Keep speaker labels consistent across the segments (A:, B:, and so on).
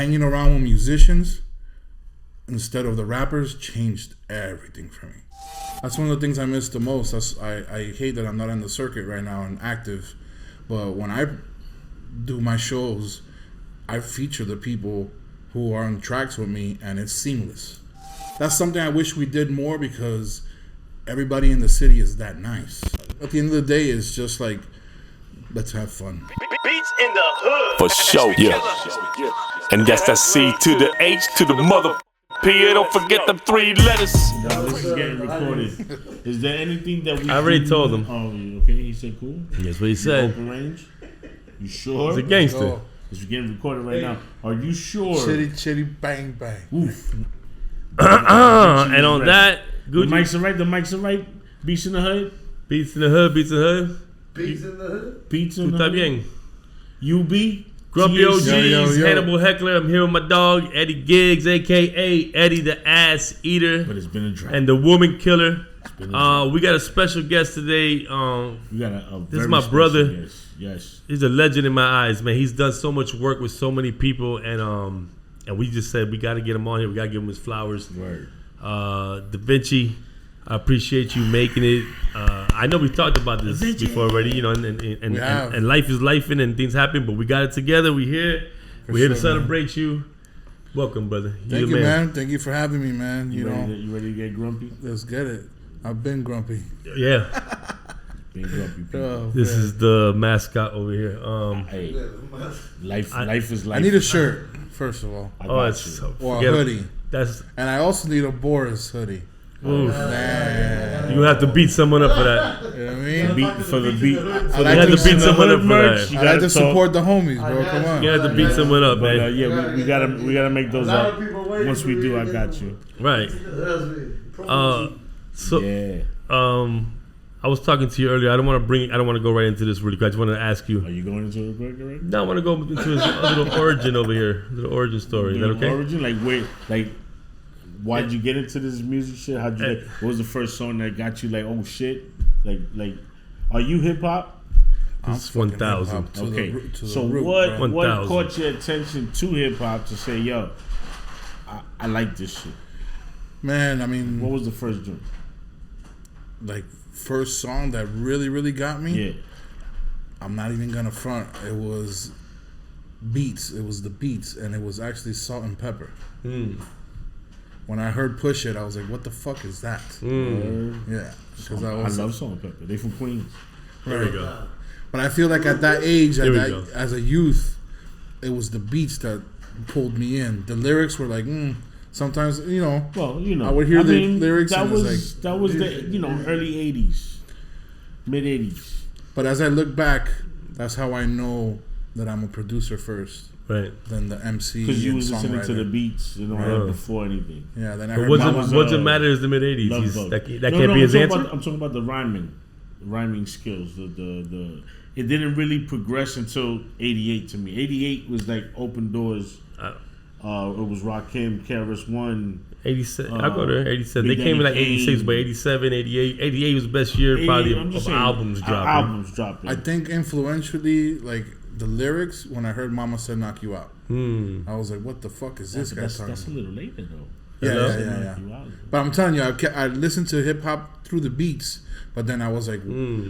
A: hanging around with musicians instead of the rappers changed everything for me. That's one of the things I miss the most. I hate that I'm not in the circuit right now and active, but when I do my shows, I feature the people who are on tracks with me, and it's seamless. That's something I wish we did more, because everybody in the city is that nice. At the end of the day, it's just like, let's have fun.
B: Beats in the hood.
C: For sure, yeah. And that's that C to the H to the mother P. Don't forget them 3 letters.
D: No, this is getting recorded. Is there anything that we...
E: I already told him.
D: Oh, okay. He said cool?
E: That's what he said.
D: Open range? You sure?
E: He's a gangster.
D: It's getting recorded right now. Are you sure?
A: Chitty, bang, bang.
D: Oof.
E: And on that,
D: Gucci. The mics are right. Beats in the hood.
E: Beats in the hood.
D: Beats in the
E: Está
D: hood.
E: bien.
D: UB.
E: Grumpy OGs,
A: yo.
E: Hannibal Heckler. I'm here with my dog, Eddie Giggs, a.k.a. Eddie the Ass Eater.
D: But it's been a drop.
E: And the Woman Killer. We got a special guest today.
D: We got a
E: this is my brother.
D: Guest. Yes.
E: He's a legend in my eyes, man. He's done so much work with so many people, and we just said we got to get him on here. We got to give him his flowers.
D: Word.
E: Davincci, I appreciate you making it. I know we talked about this before already, you know, and life is lifing and things happen, but we got it together. We're here. We're here to celebrate you. Welcome, brother.
A: Thank you, man. Thank you for having me, man. You
D: ready to get grumpy?
A: Let's get it. I've been grumpy.
E: Yeah.
D: Being grumpy people.
E: This is the mascot over here.
D: Hey, life is life.
A: I need a shirt, first of all.
E: Or a
A: hoodie. And I also need a Boris hoodie.
E: Oof.
A: Man.
E: You have to beat someone up for that.
A: You know what I mean?
D: For the beat.
E: You have to beat someone up for that.
A: I like to support the homies, bro. Come on.
E: You have to beat someone up, man.
D: Yeah, we gotta make those up. Once we do, I got you.
E: Right. I was talking to you earlier. I don't want to go right into this really quick. I just want to ask you.
D: Are you going into it quick already?
E: No, I want to go into his little origin over here. Little origin story. Is that okay?
D: Origin? Like, wait, like, why'd you get into this music shit? How'd you, what was the first song that got you like, oh shit? Like, are you hip hop?
E: It's 1,000.
D: Okay. So what caught your attention to hip hop to say, yo, I like this shit?
A: Man, I mean,
D: what was the first joint?
A: Like, first song that really, really got me?
D: Yeah.
A: I'm not even gonna front. It was Beats. It was the Beats, and it was actually Salt and Pepper. When I heard Push It, I was like, what the fuck is that? Yeah. Because
D: I love Salt and Pepper. They from Queens.
E: There we go.
A: But I feel like at that age, as a youth, it was the beats that pulled me in. The lyrics were like, sometimes, you know.
D: Well, you know,
A: I would hear the lyrics.
D: That was the early '80s, mid '80s.
A: But as I look back, that's how I know that I'm a producer first,
E: right?
A: Then the MC.
D: Because you was listening to the beats, before anything.
A: Yeah. Then I
E: heard. What matter is the mid '80s. That can't be his answer.
D: I'm talking about the rhyming skills. It didn't really progress until '88 to me. '88 was like open doors. It was Rakim, KRS One.
E: 87. I go there. 87. They came in like 86, but 87, 88. 88 was the best year probably of albums dropping.
A: I think influentially, like the lyrics, when I heard Mama Said Knock You Out, I was like, what the fuck is this guy talking?
D: That's a little later though.
A: Yeah. But I'm telling you, I listened to hip hop through the beats, but then I was like,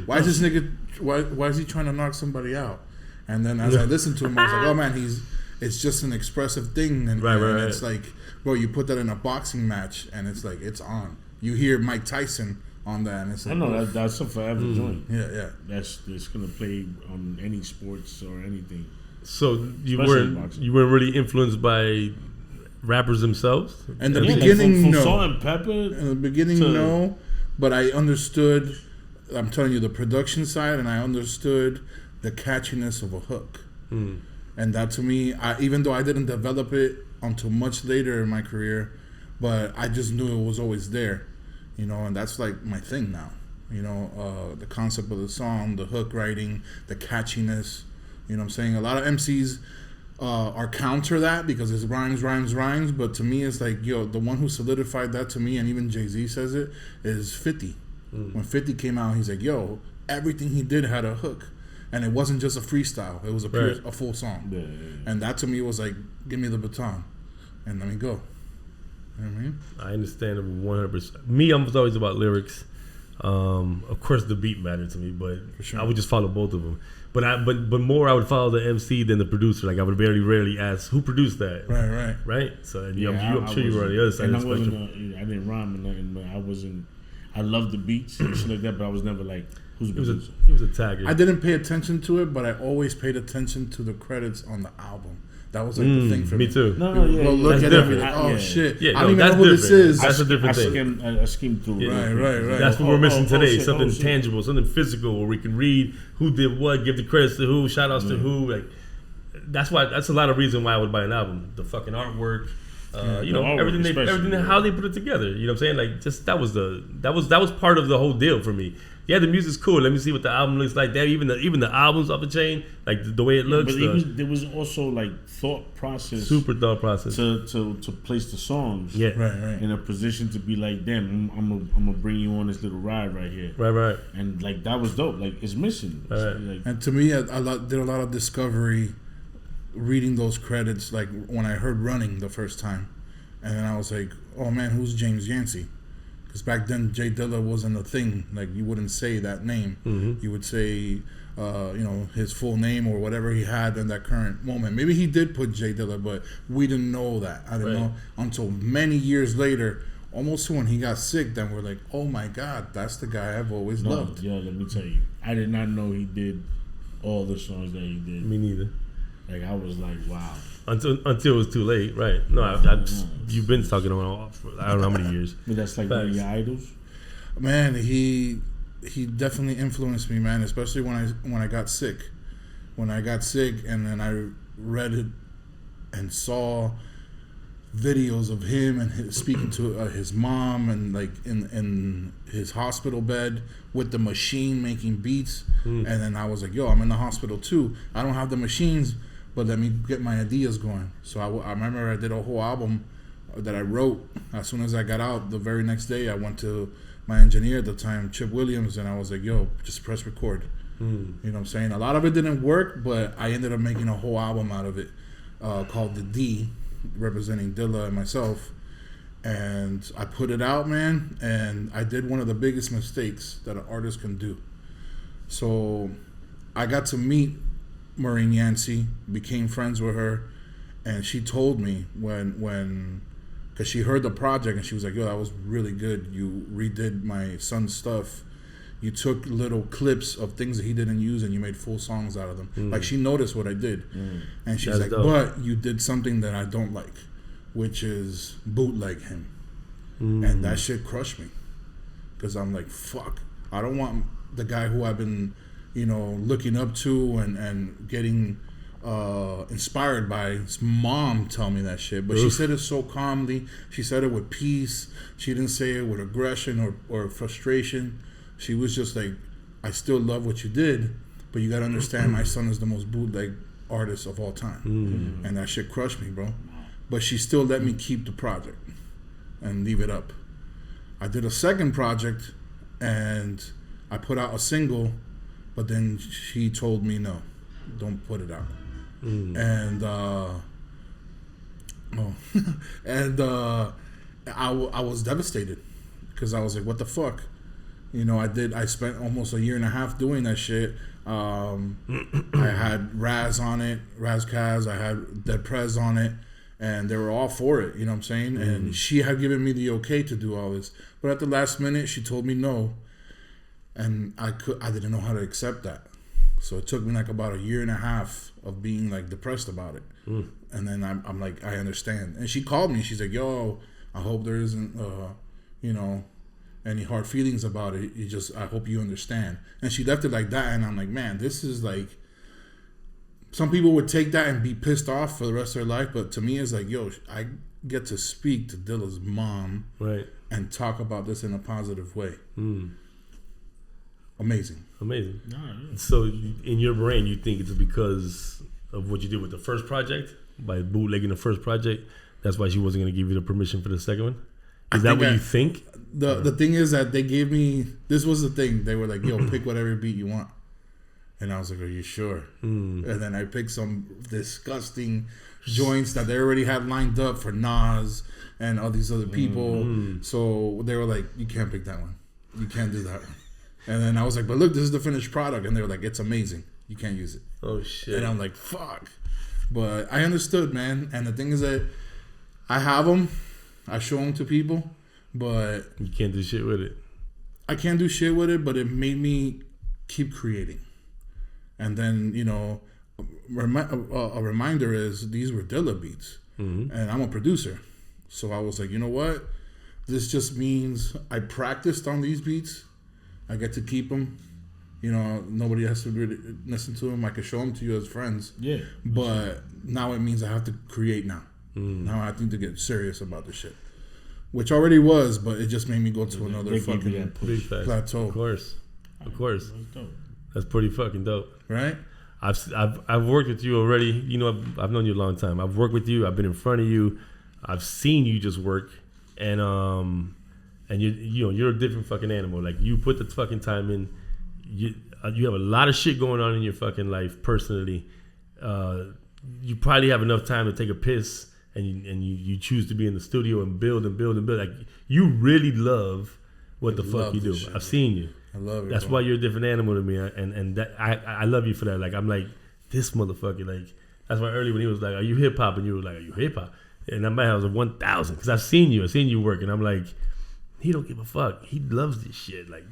A: why is this nigga? Why is he trying to knock somebody out? And then as I listened to him, I was like, oh man, it's just an expressive thing, and it's like, bro, you put that in a boxing match, and it's like it's on. You hear Mike Tyson on that, and it's like,
D: I know that's a forever joint.
A: Yeah.
D: That's gonna play on any sports or anything.
E: So you weren't really influenced by rappers themselves?
A: In the beginning, no.
D: Salt and Pepper.
A: In the beginning, no. But I understood. I'm telling you, the production side, and I understood the catchiness of a hook. And that to me, even though I didn't develop it until much later in my career, but I just knew it was always there, you know, and that's like my thing now. You know, the concept of the song, the hook writing, the catchiness. You know what I'm saying? A lot of MCs are counter that because it's rhymes, but to me it's like, yo, the one who solidified that to me, and even Jay-Z says it, is 50. When 50 came out, he's like, yo, everything he did had a hook. and it wasn't just a freestyle. It was a full song.
D: Yeah.
A: And that to me was like, give me the baton and let me go. You know what I mean?
E: I understand it 100%. Me, I'm always about lyrics. Of course, the beat mattered to me, but
A: sure.
E: I would just follow both of them. But more, I would follow the MC than the producer. Like I would very rarely ask who produced that.
A: Right.
E: So I'm sure you were on the other side of the spectrum.
D: I didn't rhyme or nothing, but I wasn't. I loved the beats and shit like that, but I was never like, who's the producer?
E: He was a tagger.
A: I didn't pay attention to it, but I always paid attention to the credits on the album. That was like the thing for me.
E: Me too.
D: No,
A: Look at
E: different.
A: everything. Shit.
E: Yeah,
A: I don't even know who this
E: different.
A: is.
E: That's a different thing.
D: I skimmed through.
E: Yeah.
A: Right.
E: That's what we're missing today.
D: Shit,
E: something
D: shit.
E: tangible, something physical, where we can read who did what, give the credits to who, shout outs to who. Like that's a lot of reason why I would buy an album. The fucking artwork,
D: artwork,
E: everything how they put it together. You know what I'm saying? Like just that was part of the whole deal for me. Yeah, the music's cool. Let me see what the album looks like. That even the albums off the chain, like the way it looks.
D: But there was also like thought process,
E: super thought process
D: to place the songs.
E: Yeah,
A: right.
D: In a position to be like, damn, I'm gonna bring you on this little ride right here.
E: Right.
D: And like that was dope. Like it's missing.
E: Right.
D: Like,
A: And to me, I did a lot of discovery reading those credits. Like when I heard "Running" the first time, and then I was like, oh man, who's James Yancey? Because back then, Jay Dilla wasn't a thing. Like, you wouldn't say that name.
E: Mm-hmm.
A: You would say, his full name or whatever he had in that current moment. Maybe he did put Jay Dilla, but we didn't know that. I didn't know until many years later, almost when he got sick, then we're like, oh my God, that's the guy I've always loved.
D: Yo, let me tell you, I did not know he did all the songs that he did.
E: Me neither.
D: Like, I was like, wow.
E: Until it was too late, right? No, you've been talking about for I don't know how many years.
D: But that's like one of your idols.
A: Man, he definitely influenced me, man. Especially when I got sick. When I got sick, and then I read it and saw videos of him and speaking to his mom, and like in his hospital bed with the machine making beats. And then I was like, yo, I'm in the hospital too. I don't have the machines, but let me get my ideas going. So I remember I did a whole album that I wrote. As soon as I got out, the very next day, I went to my engineer at the time, Chip Williams, and I was like, yo, just press record. You know what I'm saying? A lot of it didn't work, but I ended up making a whole album out of it called The D, representing Dilla and myself. And I put it out, man, and I did one of the biggest mistakes that an artist can do. So I got to meet Maureen Yancey, became friends with her, and she told me when because she heard the project and she was like, yo, that was really good. You redid my son's stuff. You took little clips of things that he didn't use and you made full songs out of them. Like, she noticed what I did. And she's like, dope. But you did something that I don't like, which is bootleg him. And that shit crushed me. Because I'm like, fuck. I don't want the guy who I've been, looking up to and getting inspired by his mom tell me that shit. But she said it so calmly. She said it with peace. She didn't say it with aggression or frustration. She was just like, I still love what you did, but you gotta understand my son is the most bootleg artist of all time. And that shit crushed me, bro. But she still let me keep the project and leave it up. I did a second project and I put out a single, but then she told me, no, don't put it out. And I was devastated because I was like, what the fuck? I spent almost a year and a half doing that shit. I had Raz on it, Raz Kaz, I had Dead Prez on it, and they were all for it, you know what I'm saying? And she had given me the okay to do all this. But at the last minute, she told me no. And I didn't know how to accept that. So it took me like about a year and a half of being like depressed about it. And then I'm like, I understand. And she called me, she's like, yo, I hope there isn't, any hard feelings about it. I hope you understand. And she left it like that, and I'm like, man, this is like, some people would take that and be pissed off for the rest of their life, but to me it's like, yo, I get to speak to Dilla's mom,
E: right,
A: and talk about this in a positive way. Amazing. So
E: in your brain, you think it's because of what you did with the first project, by bootlegging the first project, that's why she wasn't going to give you the permission for the second one? Is that what you think? The
A: thing is that they gave me, this was the thing, they were like, yo, pick whatever beat you want. And I was like, are you sure? And then I picked some disgusting joints that they already had lined up for Nas and all these other people. So they were like, you can't pick that one. You can't do that one. And then I was like, but look, this is the finished product. And they were like, it's amazing. You can't use it.
E: Oh, shit.
A: And I'm like, fuck. But I understood, man. And the thing is that I have them. I show them to people. But
E: you can't do shit with it.
A: I can't do shit with it, but it made me keep creating. And then, you know, a reminder is these were Dilla beats. And I'm a producer. So I was like, you know what? This just means I practiced on these beats. I get to keep them. You know, nobody has to really listen to them. I can show them to you as friends.
D: Yeah.
A: But now it means I have to create now. Now I need to get serious about this shit. Which already was, but it just made me go to another fucking plateau.
E: Of course. That's pretty fucking dope.
A: Right?
E: I've worked with you already. You know, I've known you a long time. I've worked with you. I've been in front of you. I've seen you just work. And you're a different fucking animal. Like, you put the fucking time in. You have a lot of shit going on in your fucking life personally. You probably have enough time to take a piss, and you choose to be in the studio and build. Like, you really love what the fuck you do. Shit, I've seen you.
A: I love it.
E: That's why you're a different animal to me, and that I love you for that. Like, I'm like, this motherfucker. Like, that's why earlier when he was like, "Are you hip hop?" and you were like, "Are you hip hop?" and that man was a 1,000 because I've seen you work, and I'm like, he don't give a fuck. He loves this shit. Like,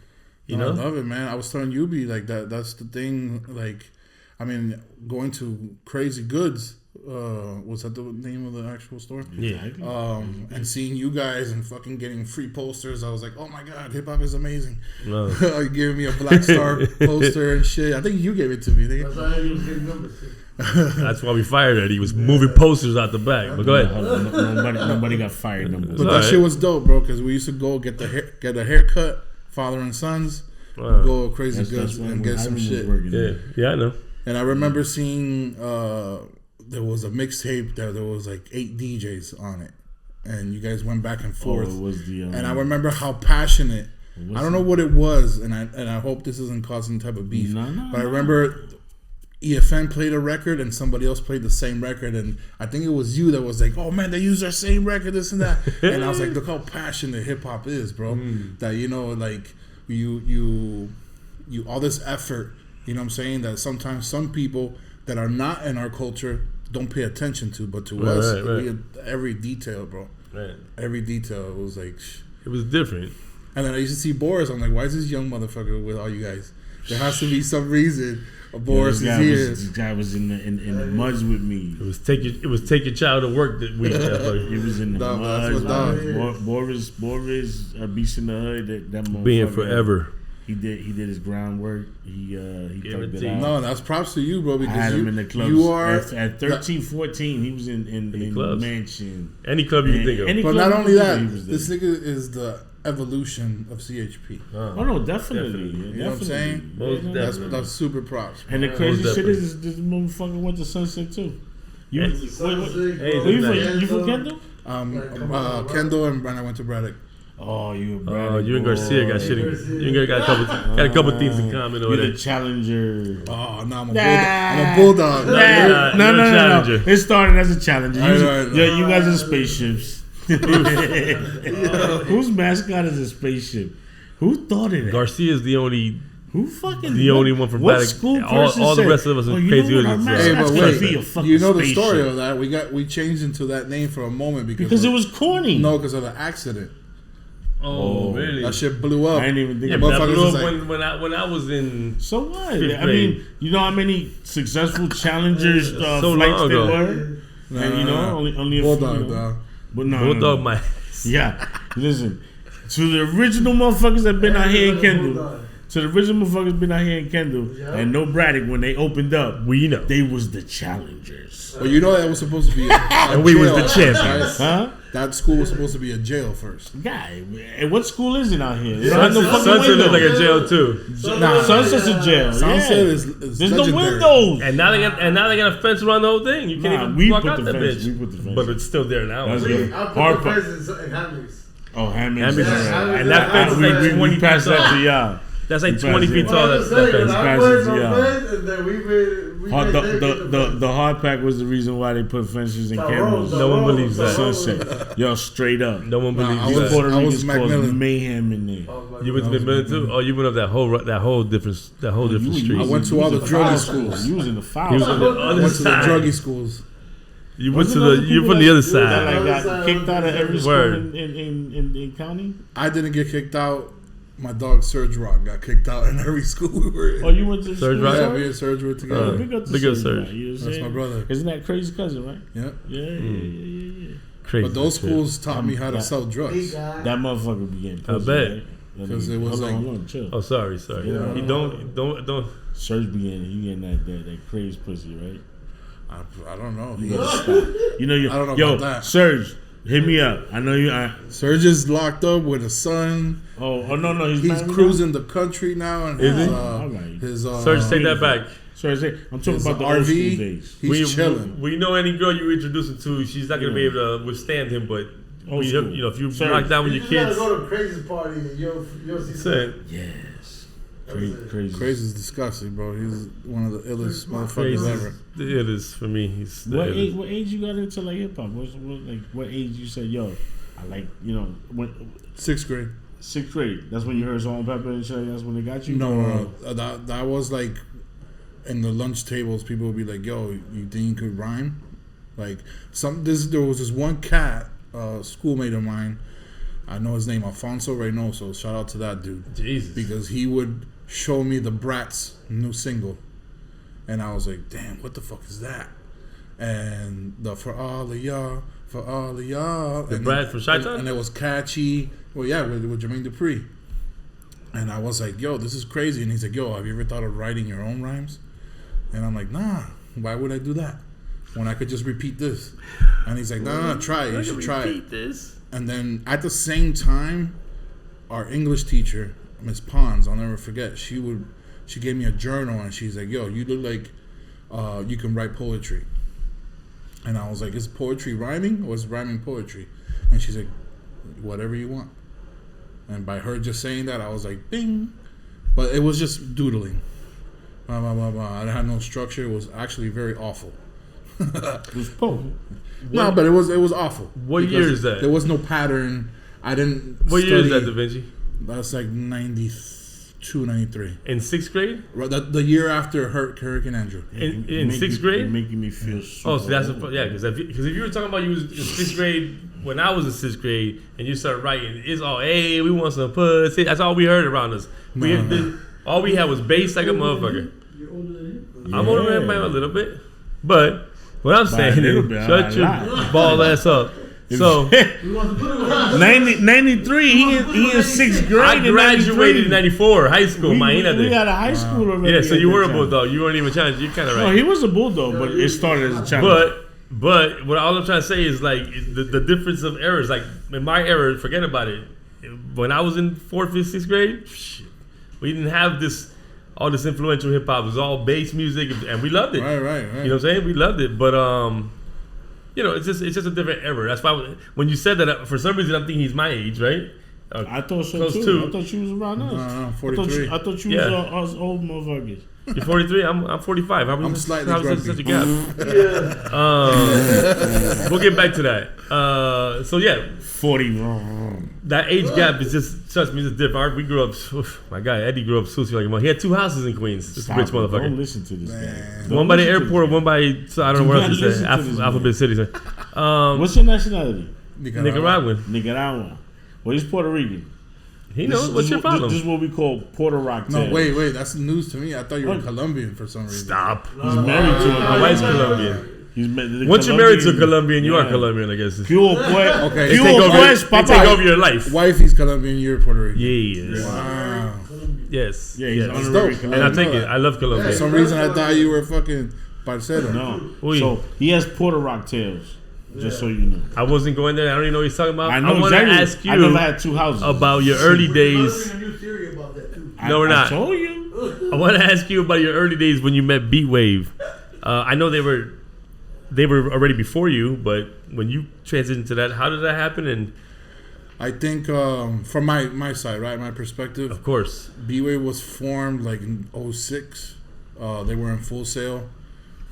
E: you know,
A: I love it, man. I was telling Yubi, like, that's the thing. Like, I mean, going to Crazy Goods. Was that the name of the actual store?
E: Yeah.
A: And seeing you guys and fucking getting free posters, I was like, oh my god, hip hop is amazing.
E: No.
A: You gave me a Black Star poster and shit. I think you gave it to me.
F: That's why he was getting numbers.
E: That's why we fired Eddie. He was moving posters out the back. But go ahead.
D: Nobody got fired.
A: But that shit was dope, bro. Because we used to go get a haircut, father and sons, go Crazy Goods and get some shit.
E: Yeah, I know.
A: And I remember seeing there was a mixtape that there was like 8 DJs on it, and you guys went back and forth.
D: Oh, it was the,
A: and I remember how passionate. I don't know what it was, and I hope this isn't causing type of beef. But I remember EFN played a record, and somebody else played the same record, and I think it was you that was like, "Oh man, they use our same record, this and that." And I was like, "Look how passionate hip hop is, bro. That, you know, like you all this effort. You know what I'm saying? That sometimes some people that are not in our culture don't pay attention to, but to us, right. Every detail, bro.
E: Right.
A: Every detail. It was like,
E: it was different.
A: And then I used to see Boris. I'm like, why is this young motherfucker with all you guys? There has to be some reason. Boris is here.
D: This guy was in the muds with me.
E: It was take your child to work that week.
D: He was in the muds. Boris, Beast in the Hood. That motherfucker.
E: Being forever.
D: He did his groundwork. He thugged it out.
A: No, that's props to you, bro. Because
D: I had him in the clubs.
A: You are
D: at 13, 14. He was in the mansion.
E: Any club you can think of.
A: But not only that, this nigga is the evolution of CHP.
D: Oh no, definitely.
A: You know what I'm saying? That's super props.
D: And the crazy shit is this motherfucker went to Sunset too. You from Kendall?
A: Kendall and I went to Braddock.
D: Oh, you
E: and Garcia got shit. You got a couple things in common over there.
D: You're the challenger.
A: Oh no, I'm a bulldog.
D: No. It started as a challenger. You guys are spaceships. Whose mascot is a spaceship? Who thought of that?
E: Garcia is the only.
D: Who fucking?
E: The only one from Braddock. All the rest of us are crazy.
A: Hey, but wait, you know the story of that? We changed into that name for a moment because
D: it was corny.
A: No, because of the accident.
E: Oh, really?
A: That shit blew up.
D: I didn't even think
E: about that. Blew up when I was in.
D: So what? I mean, you know how many successful challengers
E: so
D: flights
E: long ago.
D: there were? And you know, only a
A: Bulldog,
D: few. But
E: Bulldog, my.
D: Yeah, listen. To the original motherfuckers that been out here in Kendall. And no Braddock when they opened up.
E: We know
D: they was the challengers.
A: Well, you know that was supposed to be
E: and we was the champions.
A: Huh? That school was supposed to be a jail first.
D: Guy, and what school is it out here?
E: Sunset looks like a jail too.
D: Sunset's a jail.
A: Sunset is
D: there's
A: legendary.
D: no windows.
E: And now they got a fence around the whole thing. You can't even walk out that bitch.
D: We put the fence.
E: But it's still there now.
F: I'll put the fence in Hamleys.
D: Oh, Hamleys.
E: And that fence is like 20
D: we passed that to y'all.
E: That's like 20 feet tall. That
D: fence. The hard pack was the reason why they put fences and cameras.
E: No one believes that.
D: Sunset. Yo, straight up.
E: No one believes
D: These
E: that.
D: Puerto
A: I was
D: Ricans
A: Macmillan.
D: caused mayhem in there.
E: You went to McMillan too? Oh, you went up that whole different street.
A: I went to all the druggy schools.
D: You was in the foul.
E: He was on the
A: I
E: other
A: went to the
E: side.
A: druggy schools.
E: You went to you're from the other side.
D: That like got kicked out of every school in county.
A: I didn't get kicked out. My dog Serge Rock got kicked out in every school we were in.
D: Oh, you went to
E: Serge
D: school?
E: Rock?
A: Yeah, me and Serge were together.
D: Big up to
E: Big up
D: Serge.
E: Serge.
D: You know what I'm
A: That's
D: saying?
A: my brother.
D: Isn't that crazy cousin, right?
A: Yep.
D: Yeah.
E: Crazy.
A: But those schools taught me how to sell drugs.
D: That motherfucker began.
E: I bet.
A: Because it was
D: hold
A: like-
D: on, chill.
E: Oh, sorry.
A: Yeah.
E: You don't.
D: Serge began. You getting that crazy pussy, right?
A: I don't know.
D: You gotta stop. You know,
A: I don't know
D: yo,
A: about that.
D: Serge, hit me up. I know you.
A: Serge is locked up with a son.
D: Oh no,
A: He's
D: married
A: cruising the country now. And
E: Is he?
D: Alright.
A: His
E: Serge, take that back.
D: Serge, I'm talking
A: his
D: about the old school
A: RV.
D: days.
A: He's chilling.
E: We know any girl you introduce him to, she's not gonna be able to withstand him. But
D: Old
E: if
D: school.
E: you
D: Serge.
E: lock down with your
F: You gotta
E: kids,
F: go to a crazy party and you'll see
E: say,
D: Yes. Crazy.
A: Crazy is disgusting, bro. He's one of the illest motherfuckers
E: crazy.
A: ever.
E: It is for me. He's the
D: What
E: illest.
D: age you got into like hip hop? What age you said, yo, I like, when
A: 6th grade.
D: 6th grade? That's when you heard Salt and Pepper and shit. That's when they got you.
A: No. That was like in the lunch tables. People would be like, "Yo, you think you could rhyme?" Like there was this one cat, schoolmate of mine. I know his name, Alfonso Reynoso. Shout out to that dude.
E: Jesus.
A: Because he would show me the Bratz new single, and I was like, "Damn, what the fuck is that?" And the for all of y'all.
E: The
A: and
E: Bratz from Chi-Town?
A: and it was catchy. Well, yeah, with Jermaine Dupri. And I was like, "Yo, this is crazy." And he's like, "Yo, have you ever thought of writing your own rhymes?" And I'm like, "Nah, why would I do that when I could just repeat this?" And he's like, "No, try it. You should try it."
E: This.
A: And then at the same time, our English teacher, Miss Pons, I'll never forget, she gave me a journal and she's like, "Yo, you look like you can write poetry." And I was like, "Is poetry rhyming or is rhyming poetry?" And she's like, "Whatever you want." And by her just saying that, I was like, "Bing!" But it was just doodling. Blah, blah, blah, blah. I had no structure. It was actually very awful.
D: It was Pope.
A: No, but it was awful.
E: What
A: because
E: year is that?
A: There was no pattern. I didn't.
E: What year is that,
A: study-
E: Da Vinci?
A: That's like 92, 93.
E: In 6th grade?
A: Right, the year after Hurricane Andrew.
E: In 6th grade?
D: Making me feel so.
E: Oh, so that's because if you were talking about you was in 6th grade when I was in 6th grade and you started writing, it's all hey, we want some pussy. That's all we heard around us. All we had was bass like a motherfucker.
F: You're older than him?
E: I'm older than him by a little bit, but what I'm saying
D: little
E: is,
D: bit,
E: shut your ball ass up. So
F: We want to put it
D: 93, he in 6th grade.
E: I graduated in 94, high school.
D: We
E: did.
D: got a high school already.
E: Yeah, so
D: at
E: you
D: that
E: were a
D: time.
E: bulldog. You weren't even challenged. You're kind of right.
D: No, he was a bulldog, but it started as a challenge.
E: But what all I'm trying to say is like the difference of eras. Like in my era, forget about it. When I was in 4th, 5th, 6th grade, we didn't have all this influential hip hop. It was all bass music, and we loved it.
A: Right.
E: You know what I'm saying? We loved it, but it's just a different era. That's why when you said that, for some reason I'm thinking he's my age, right?
D: I thought so
E: Close
D: too.
E: to.
D: I thought you was around us.
A: No, 43.
D: I thought you
E: Yeah.
D: was us old motherfuckers.
E: You're 43. I'm 45.
A: I'm slightly
E: how is
A: grumpy.
E: such a gap? We'll get back to that. So yeah,
D: 40.
E: that age gap is just trust me, it's different. We grew up. My guy Eddie grew up socially like he had 2 houses in Queens. This
D: Stop
E: rich
D: it. Don't
E: motherfucker.
D: listen to this guy.
E: One by the airport, one by so I don't know where else
D: Do not
E: to say.
D: listen to this
E: Alphabet City.
D: What's your nationality?
E: Nicaraguan.
D: Nicaragua. Well, he's Puerto Rican.
E: He knows. What's your problem?
D: This is what we call Puerto Rock.
A: No, wait. That's news to me. I thought you were Colombian for some reason.
E: Stop.
D: He's married to
E: My
D: a
E: wife's Colombian.
D: He's
E: Once you're married to a Colombian, you are
D: Yeah.
E: Colombian, I guess.
D: Pure pues.
A: Okay.
E: They
D: Pure
E: take over,
D: pues,
E: they
D: papa.
E: take over your life.
A: Wifey's Colombian, you're Puerto Rican.
E: Yes.
A: Wow.
E: Yes.
D: Yeah, he's
E: yes.
D: honorary
A: dope.
D: Colombian.
E: And I take it. I love Colombia.
A: For some reason, I thought you were fucking parcero.
D: No.
E: Oy.
D: So he has Puerto Rock tails. Just so you know.
E: I wasn't going there. I don't even know what he's talking about.
D: I know
E: want to
D: exactly.
E: ask
D: I never
E: you
D: had 2 houses.
E: about your early days.
F: a new theory about that too.
E: No, we're not.
D: I told you.
E: I want to ask you about your early days when you met Beatwave. I know they were already before you, but when you transitioned to that, how did that happen? And
A: I think from my side, right, my perspective,
E: Of course.
A: B-Wave was formed like in 06. They were in Full Sail,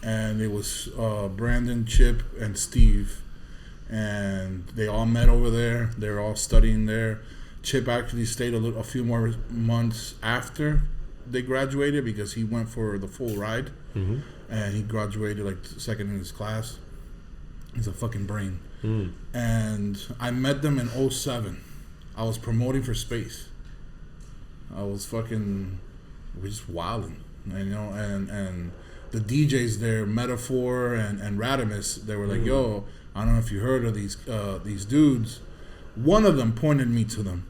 A: and it was Brandon, Chip, and Steve, and they all met over there. They were all studying there. Chip actually stayed a few more months after they graduated because he went for the full ride, and he graduated like second in his class. He's a fucking brain. And I met them in 07. I was promoting for Space. We're just wilding, and the DJs there, Metaphor and Radimus, they were like, yo, I don't know if you heard of these dudes. One of them pointed me to them,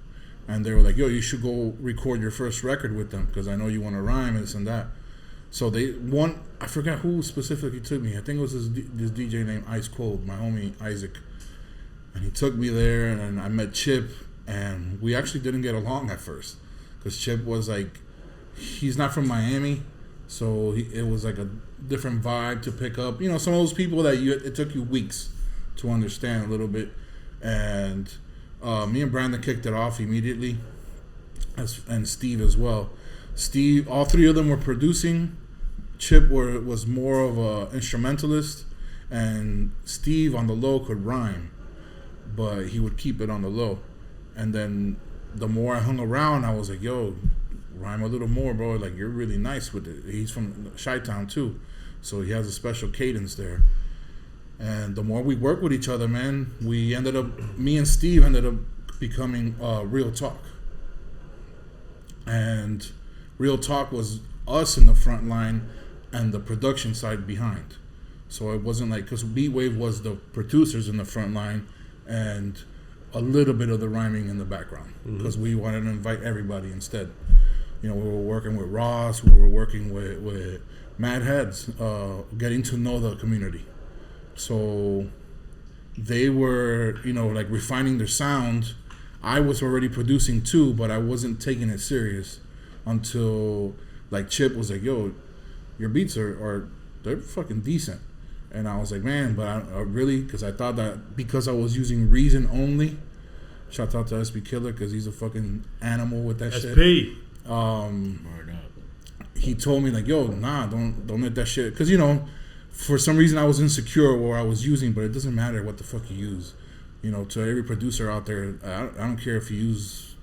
A: and they were like, yo, you should go record your first record with them because I know you want to rhyme and this and that. So I forgot who specifically took me. I think it was this DJ named Ice Cold, my homie Isaac. And he took me there, and I met Chip, and we actually didn't get along at first because Chip was like, he's not from Miami, so it was like a different vibe to pick up. Some of those people that it took you weeks to understand a little bit. And me and Brandon kicked it off immediately, and Steve as well. Steve, all three of them were producing. Chip was more of a instrumentalist, and Steve on the low could rhyme, but he would keep it on the low. And then the more I hung around, I was like, yo, rhyme a little more, bro. Like, you're really nice with it. He's from Chi-Town too, so he has a special cadence there. And the more we worked with each other, man, me and Steve ended up becoming Real Talk. And Real Talk was us in the front line and the production side behind. So it wasn't like, because B-Wave was the producers in the front line and a little bit of the rhyming in the background, because we wanted to invite everybody instead. We were working with Ross, we were working with Mad Heads, getting to know the community. So they were, like refining their sound. I was already producing too, but I wasn't taking it serious until like Chip was like, yo, your beats they're fucking decent. And I was like, man, but I really, because I thought that because I was using Reason only, shout out to SB Killer because he's a fucking animal with that shit.
E: SP.
A: He told me like, yo, nah, don't let that shit, because for some reason I was insecure what I was using, but it doesn't matter what the fuck you use. To every producer out there, I don't care if you use,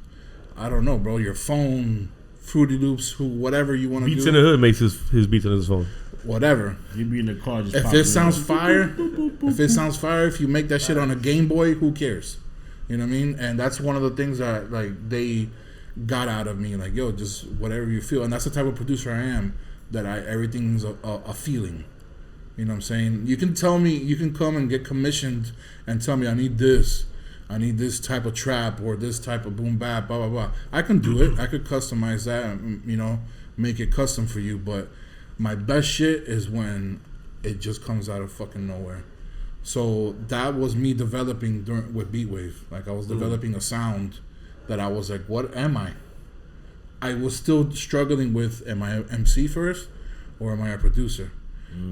A: I don't know, bro, your phone, Fruity Loops, whatever you want to do.
E: Beats in the Hood makes his beats on his phone.
A: Whatever.
D: You be in the car just
A: if it sounds fire, if you make that shit on a Game Boy, who cares? You know what I mean? And that's one of the things that like they got out of me, like, yo, just whatever you feel. And that's the type of producer I am, that everything's a feeling. You know what I'm saying? You can tell me, you can come and get commissioned and tell me I need this type of trap or this type of boom bap, blah blah blah. I can do it. I could customize that and, make it custom for you. But my best shit is when it just comes out of fucking nowhere. So that was me developing with Beatwave. Like I was developing a sound that I was like, what am I? I was still struggling with, am I an MC first or am I a producer?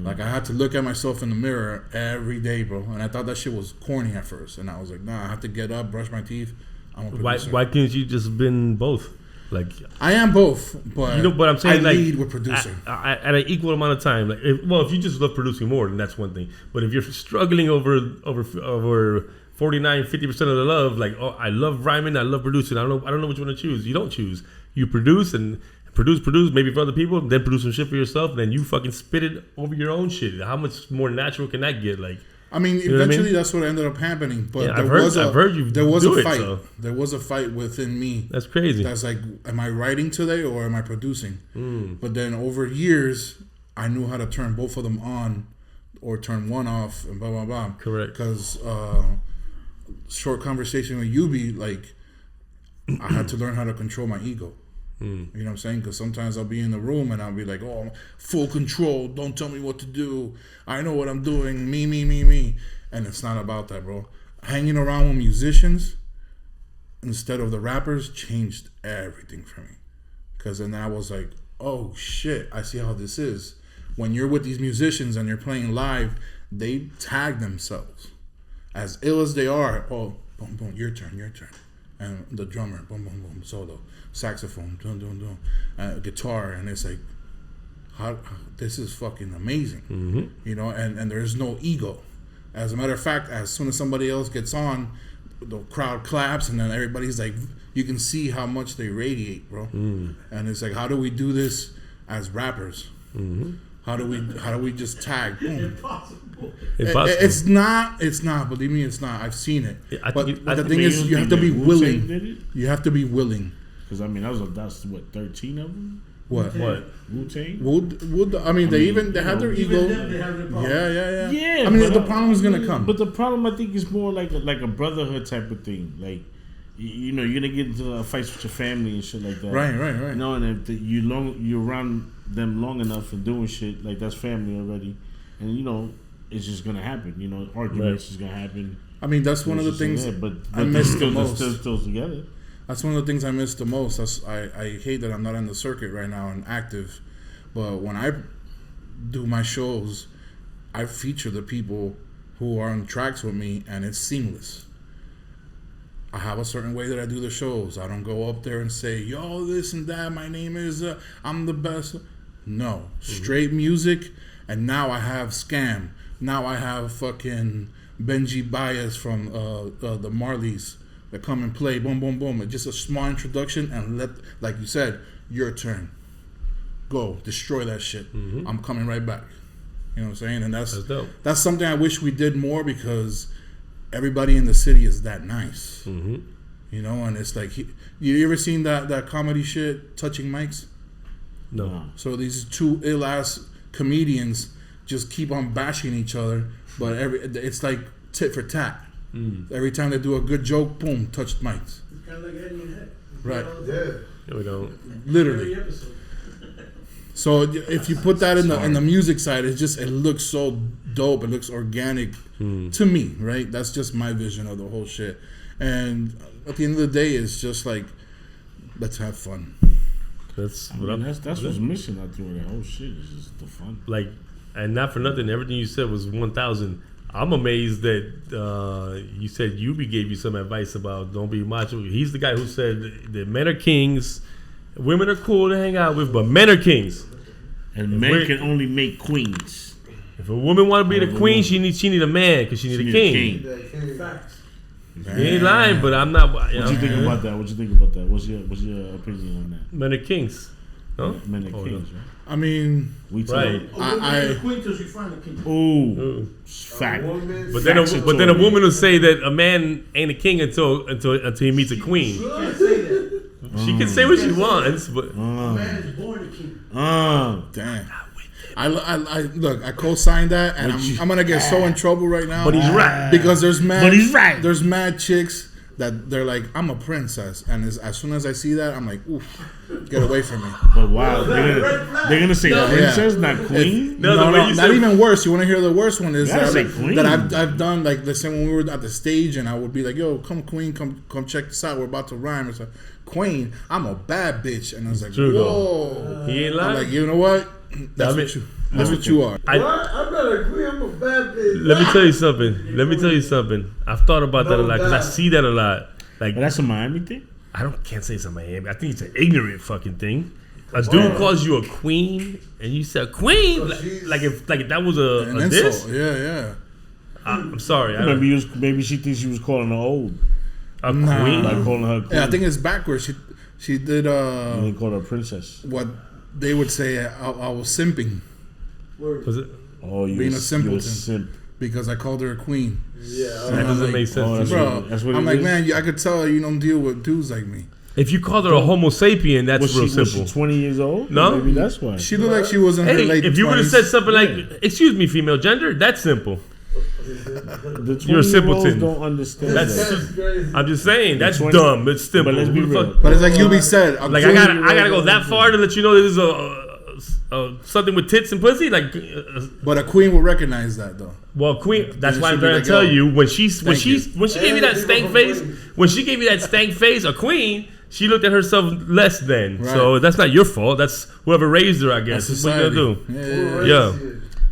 A: Like I had to look at myself in the mirror every day, bro. And I thought that shit was corny at first. And I was like, nah, I have to get up, brush my teeth. I'm a producer.
E: Why can't you just been both? Like
A: I am both, but
E: but I'm saying
A: I
E: like
A: lead with producer
E: at an equal amount of time. Like if you just love producing more, then that's one thing. But if you're struggling over 49-50% of the love, like, oh, I love rhyming, I love producing, I don't know which one to choose. You don't choose. You produce and produce maybe for other people, then produce some shit for yourself, then you fucking spit it over your own shit. How much more natural can that get? Like,
A: I mean, eventually that's what ended up happening. But
E: I've heard you.
A: There was
E: do
A: a
E: it,
A: fight.
E: so.
A: There was a fight within me.
E: That's crazy.
A: That's like, am I writing today or am I producing? But then over years, I knew how to turn both of them on or turn one off and blah blah blah.
E: Correct.
A: Because short conversation with Yubi, like I had to learn how to control my ego. You know what I'm saying? Because sometimes I'll be in the room and I'll be like, oh, full control. Don't tell me what to do. I know what I'm doing. Me. And it's not about that, bro. Hanging around with musicians instead of the rappers changed everything for me. Because then I was like, oh, shit, I see how this is. When you're with these musicians and you're playing live, they tag themselves. As ill as they are, oh, boom, boom, your turn. and the drummer, boom, boom, boom, solo, saxophone, dun, dun, dun, guitar, and it's like, how this is fucking amazing, you know, and there's no ego. As a matter of fact, as soon as somebody else gets on, the crowd claps, and then everybody's like, you can see how much they radiate, bro. And it's like, how do we do this as rappers? How do we just tag? Boom.
F: Impossible.
A: It's not. Believe me, it's not. I've seen it. But the thing is, you have to be willing. You have to be willing.
D: Because I mean, that's what 13 of them.
A: What?
D: Wu-Tang?
A: I mean, they had their ego.
F: Even them, they have their problem.
A: Yeah. I mean, the problem is gonna come.
D: But the problem, I think, is more like a brotherhood type of thing. Like, you know, you're gonna get into fights with your family and shit like that.
A: Right.
D: You know, and if you're around them long enough and doing shit like that's family already, and you know, it's just gonna happen. You know, arguments is gonna happen.
A: I mean, that's one of the things I miss the most.
D: Still together.
A: That's one of the things I miss the most. I hate that I'm not in the circuit right now and active, but when I do my shows, I feature the people who are on tracks with me, and it's seamless. I have a certain way that I do the shows. I don't go up there and say, yo, this and that, my name is, I'm the best. No, straight music, and now I have Scam. Now I have fucking Benji Bias from the Marleys that come and play, boom, boom, boom. It's just a small introduction, and like you said, your turn. Go, destroy that shit. I'm coming right back. You know what I'm saying? And that's dope. That's something I wish we did more, because everybody in the city is that nice. You know, and it's like, you ever seen that comedy shit, Touching Mics?
E: No.
A: So these two ill-ass comedians just keep on bashing each other, but it's like tit for tat. Every time they do a good joke, boom, touched mics.
F: It's kind of like Eddie and Head.
A: Right.
F: Yeah.
E: We don't.
A: Literally. So if you put that in the music side, it looks so dope. It looks organic to me, right? That's just my vision of the whole shit. And at the end of the day, it's just like, let's have fun.
D: That's what's missing out through that whole shit. Is just the fun.
E: Like, and not for nothing, everything you said was 1,000. I'm amazed that you said Yubi gave you some advice about don't be macho. He's the guy who said that men are kings, women are cool to hang out with, but men are kings.
D: And men can only make queens.
E: If a woman want to be the queen, she need a man, because she need a king.
F: Facts.
E: He ain't lying, but I'm not.
D: What you think about that? What's your opinion on that?
E: Men are kings. Huh?
D: Men are kings, right?
A: I mean,
E: right.
F: A queen till she find a king.
D: Ooh, fact.
E: But then a woman will say that a man ain't a king until he meets a queen.
F: She can't say that.
E: She can say what she wants, but
F: A man is born a king.
A: damn. I look. I co-signed that, and I'm gonna get so in trouble right now.
E: But he's right,
A: because there's mad.
D: But he's right.
A: There's mad chicks that they're like, I'm a princess, and as soon as I see that, I'm like, oof, get away from me.
D: But wow, they're gonna say princess, not queen.
A: No, not even worse. You want to hear the worst one is
D: queen.
A: that I've done, like, let's say when we were at the stage, and I would be like, yo, come queen, come check this out. We're about to rhyme. It's like, queen, I'm a bad bitch, and I was like, whoa.
E: He ain't lying.
A: I'm like, you know what? That's what you are.
F: I'm not a queen. I'm a bad bitch.
E: Let me tell you something. I've thought about that a lot, because I see that a lot. Like,
D: But that's a Miami thing.
E: can't say it's a Miami. I think it's an ignorant fucking thing. A dude calls you a queen, and you say queen, like if that was a diss.
A: Yeah.
E: I'm sorry.
D: Maybe she thinks she was calling her old.
E: A queen,
D: like calling her queen.
A: Yeah, I think it's backwards. She did
D: And they called her princess.
A: what they would say. I was simping.
E: Was it?
D: Oh, you
A: Being a simpleton.
D: simp.
A: Because I called her a queen.
F: Yeah.
E: That doesn't make sense,
A: Bro,
D: that's what
A: I'm
D: it
A: like,
D: is?
A: man, I could tell you don't deal with dudes like me.
E: If you called her a Homo sapien, that's
D: Was
E: real
D: she
E: simple.
D: 20 years old?
E: No.
D: Maybe that's why.
A: She looked like she was in her
E: Hey,
A: late 20s.
E: if you would have said something like, "Excuse me, female gender," that's simple.
D: The
E: You're a simpleton.
D: don't understand
E: That's.
D: that.
F: crazy.
E: I'm just saying that's
D: 20
E: dumb. It's simple.
D: But let's be
E: Who the
D: real.
E: fuck-
A: But it's like Yubi said.
E: Like I gotta go that far to let you know this is a something with tits and pussy. Like,
A: But a queen will recognize that, though.
E: well, queen. That's
A: And
E: why
A: she'd
E: I'm
A: be
E: trying
A: like,
E: to tell
A: yo,
E: you when she
A: thank you.
E: gave you that stank face. When she gave you that stank face, a queen. She looked at herself less than.
A: Right.
E: So that's not your fault. That's whoever raised her, I guess. That's what you
A: Society.
E: gonna do. Yeah.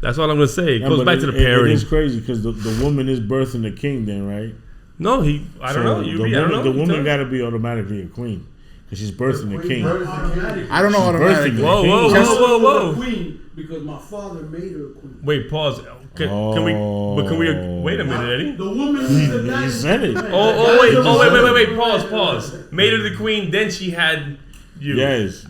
E: That's all I'm gonna say. It goes
D: but
E: back to the
D: It
E: parenting.
D: is crazy because the woman is birthing the king then, right?
E: No, I don't know. I don't know.
D: The woman got to be automatically a queen because she's birthing the king.
A: I don't know automatically.
E: Whoa.
F: Queen because my father made her a queen.
E: Wait, pause. Can we wait a minute, Eddie?
F: The woman is the guy.
D: He said it.
E: Wait. Pause. Made her the queen, then she had you.
D: Yes.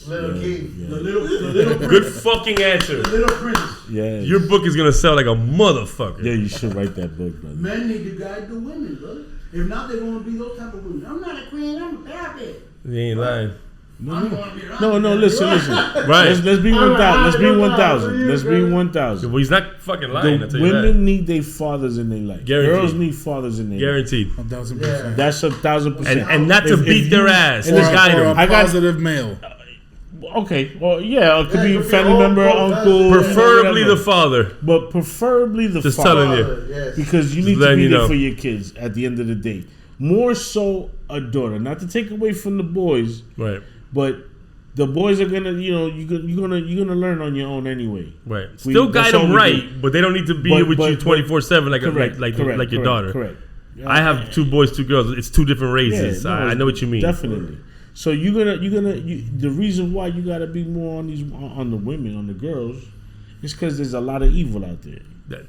F: Little king.
D: Yes.
F: The little prince.
E: Good fucking answer.
F: The little prince.
D: Yes.
E: Your book is gonna sell like a motherfucker.
D: Yeah, you should write that book, brother.
F: Men need to guide the women, brother. If not, they're going to be those type of women. I'm not a queen. I'm a therapist.
E: You ain't lying.
D: No, listen.
E: Right.
D: Let's be 1,000. Let's be 1,000.
E: Well, he's not fucking lying.
D: The women need their fathers in their life.
E: Guaranteed.
D: Girls need fathers in their life.
E: Guaranteed.
A: 1,000%.
D: That's 1,000%.
E: And not to beat their ass.
A: Or
E: To guide
A: a
E: them.
A: positive male.
D: Okay, well, yeah, it could be family member, uncle.
E: Preferably
D: whatever.
E: the father.
D: But preferably the
E: Just
D: father.
E: telling you.
F: Yes.
D: Because you need to
E: letting
D: be
E: you
D: there
E: know.
D: for your kids at the end of the day. More so a daughter. Not to take away from the boys,
E: Right.
D: but the boys are gonna, you're gonna learn on your own anyway.
E: Right. Still guide
D: that's all
E: them
D: we
E: right,
D: do.
E: but they don't need to be with you 24/7 like your daughter.
D: Correct.
E: I have 2 boys, 2 girls. It's 2 different races.
D: Yeah, no,
E: I know what you mean.
D: Definitely. So the reason why you gotta be more on the women, on the girls, is because there's a lot of evil out there.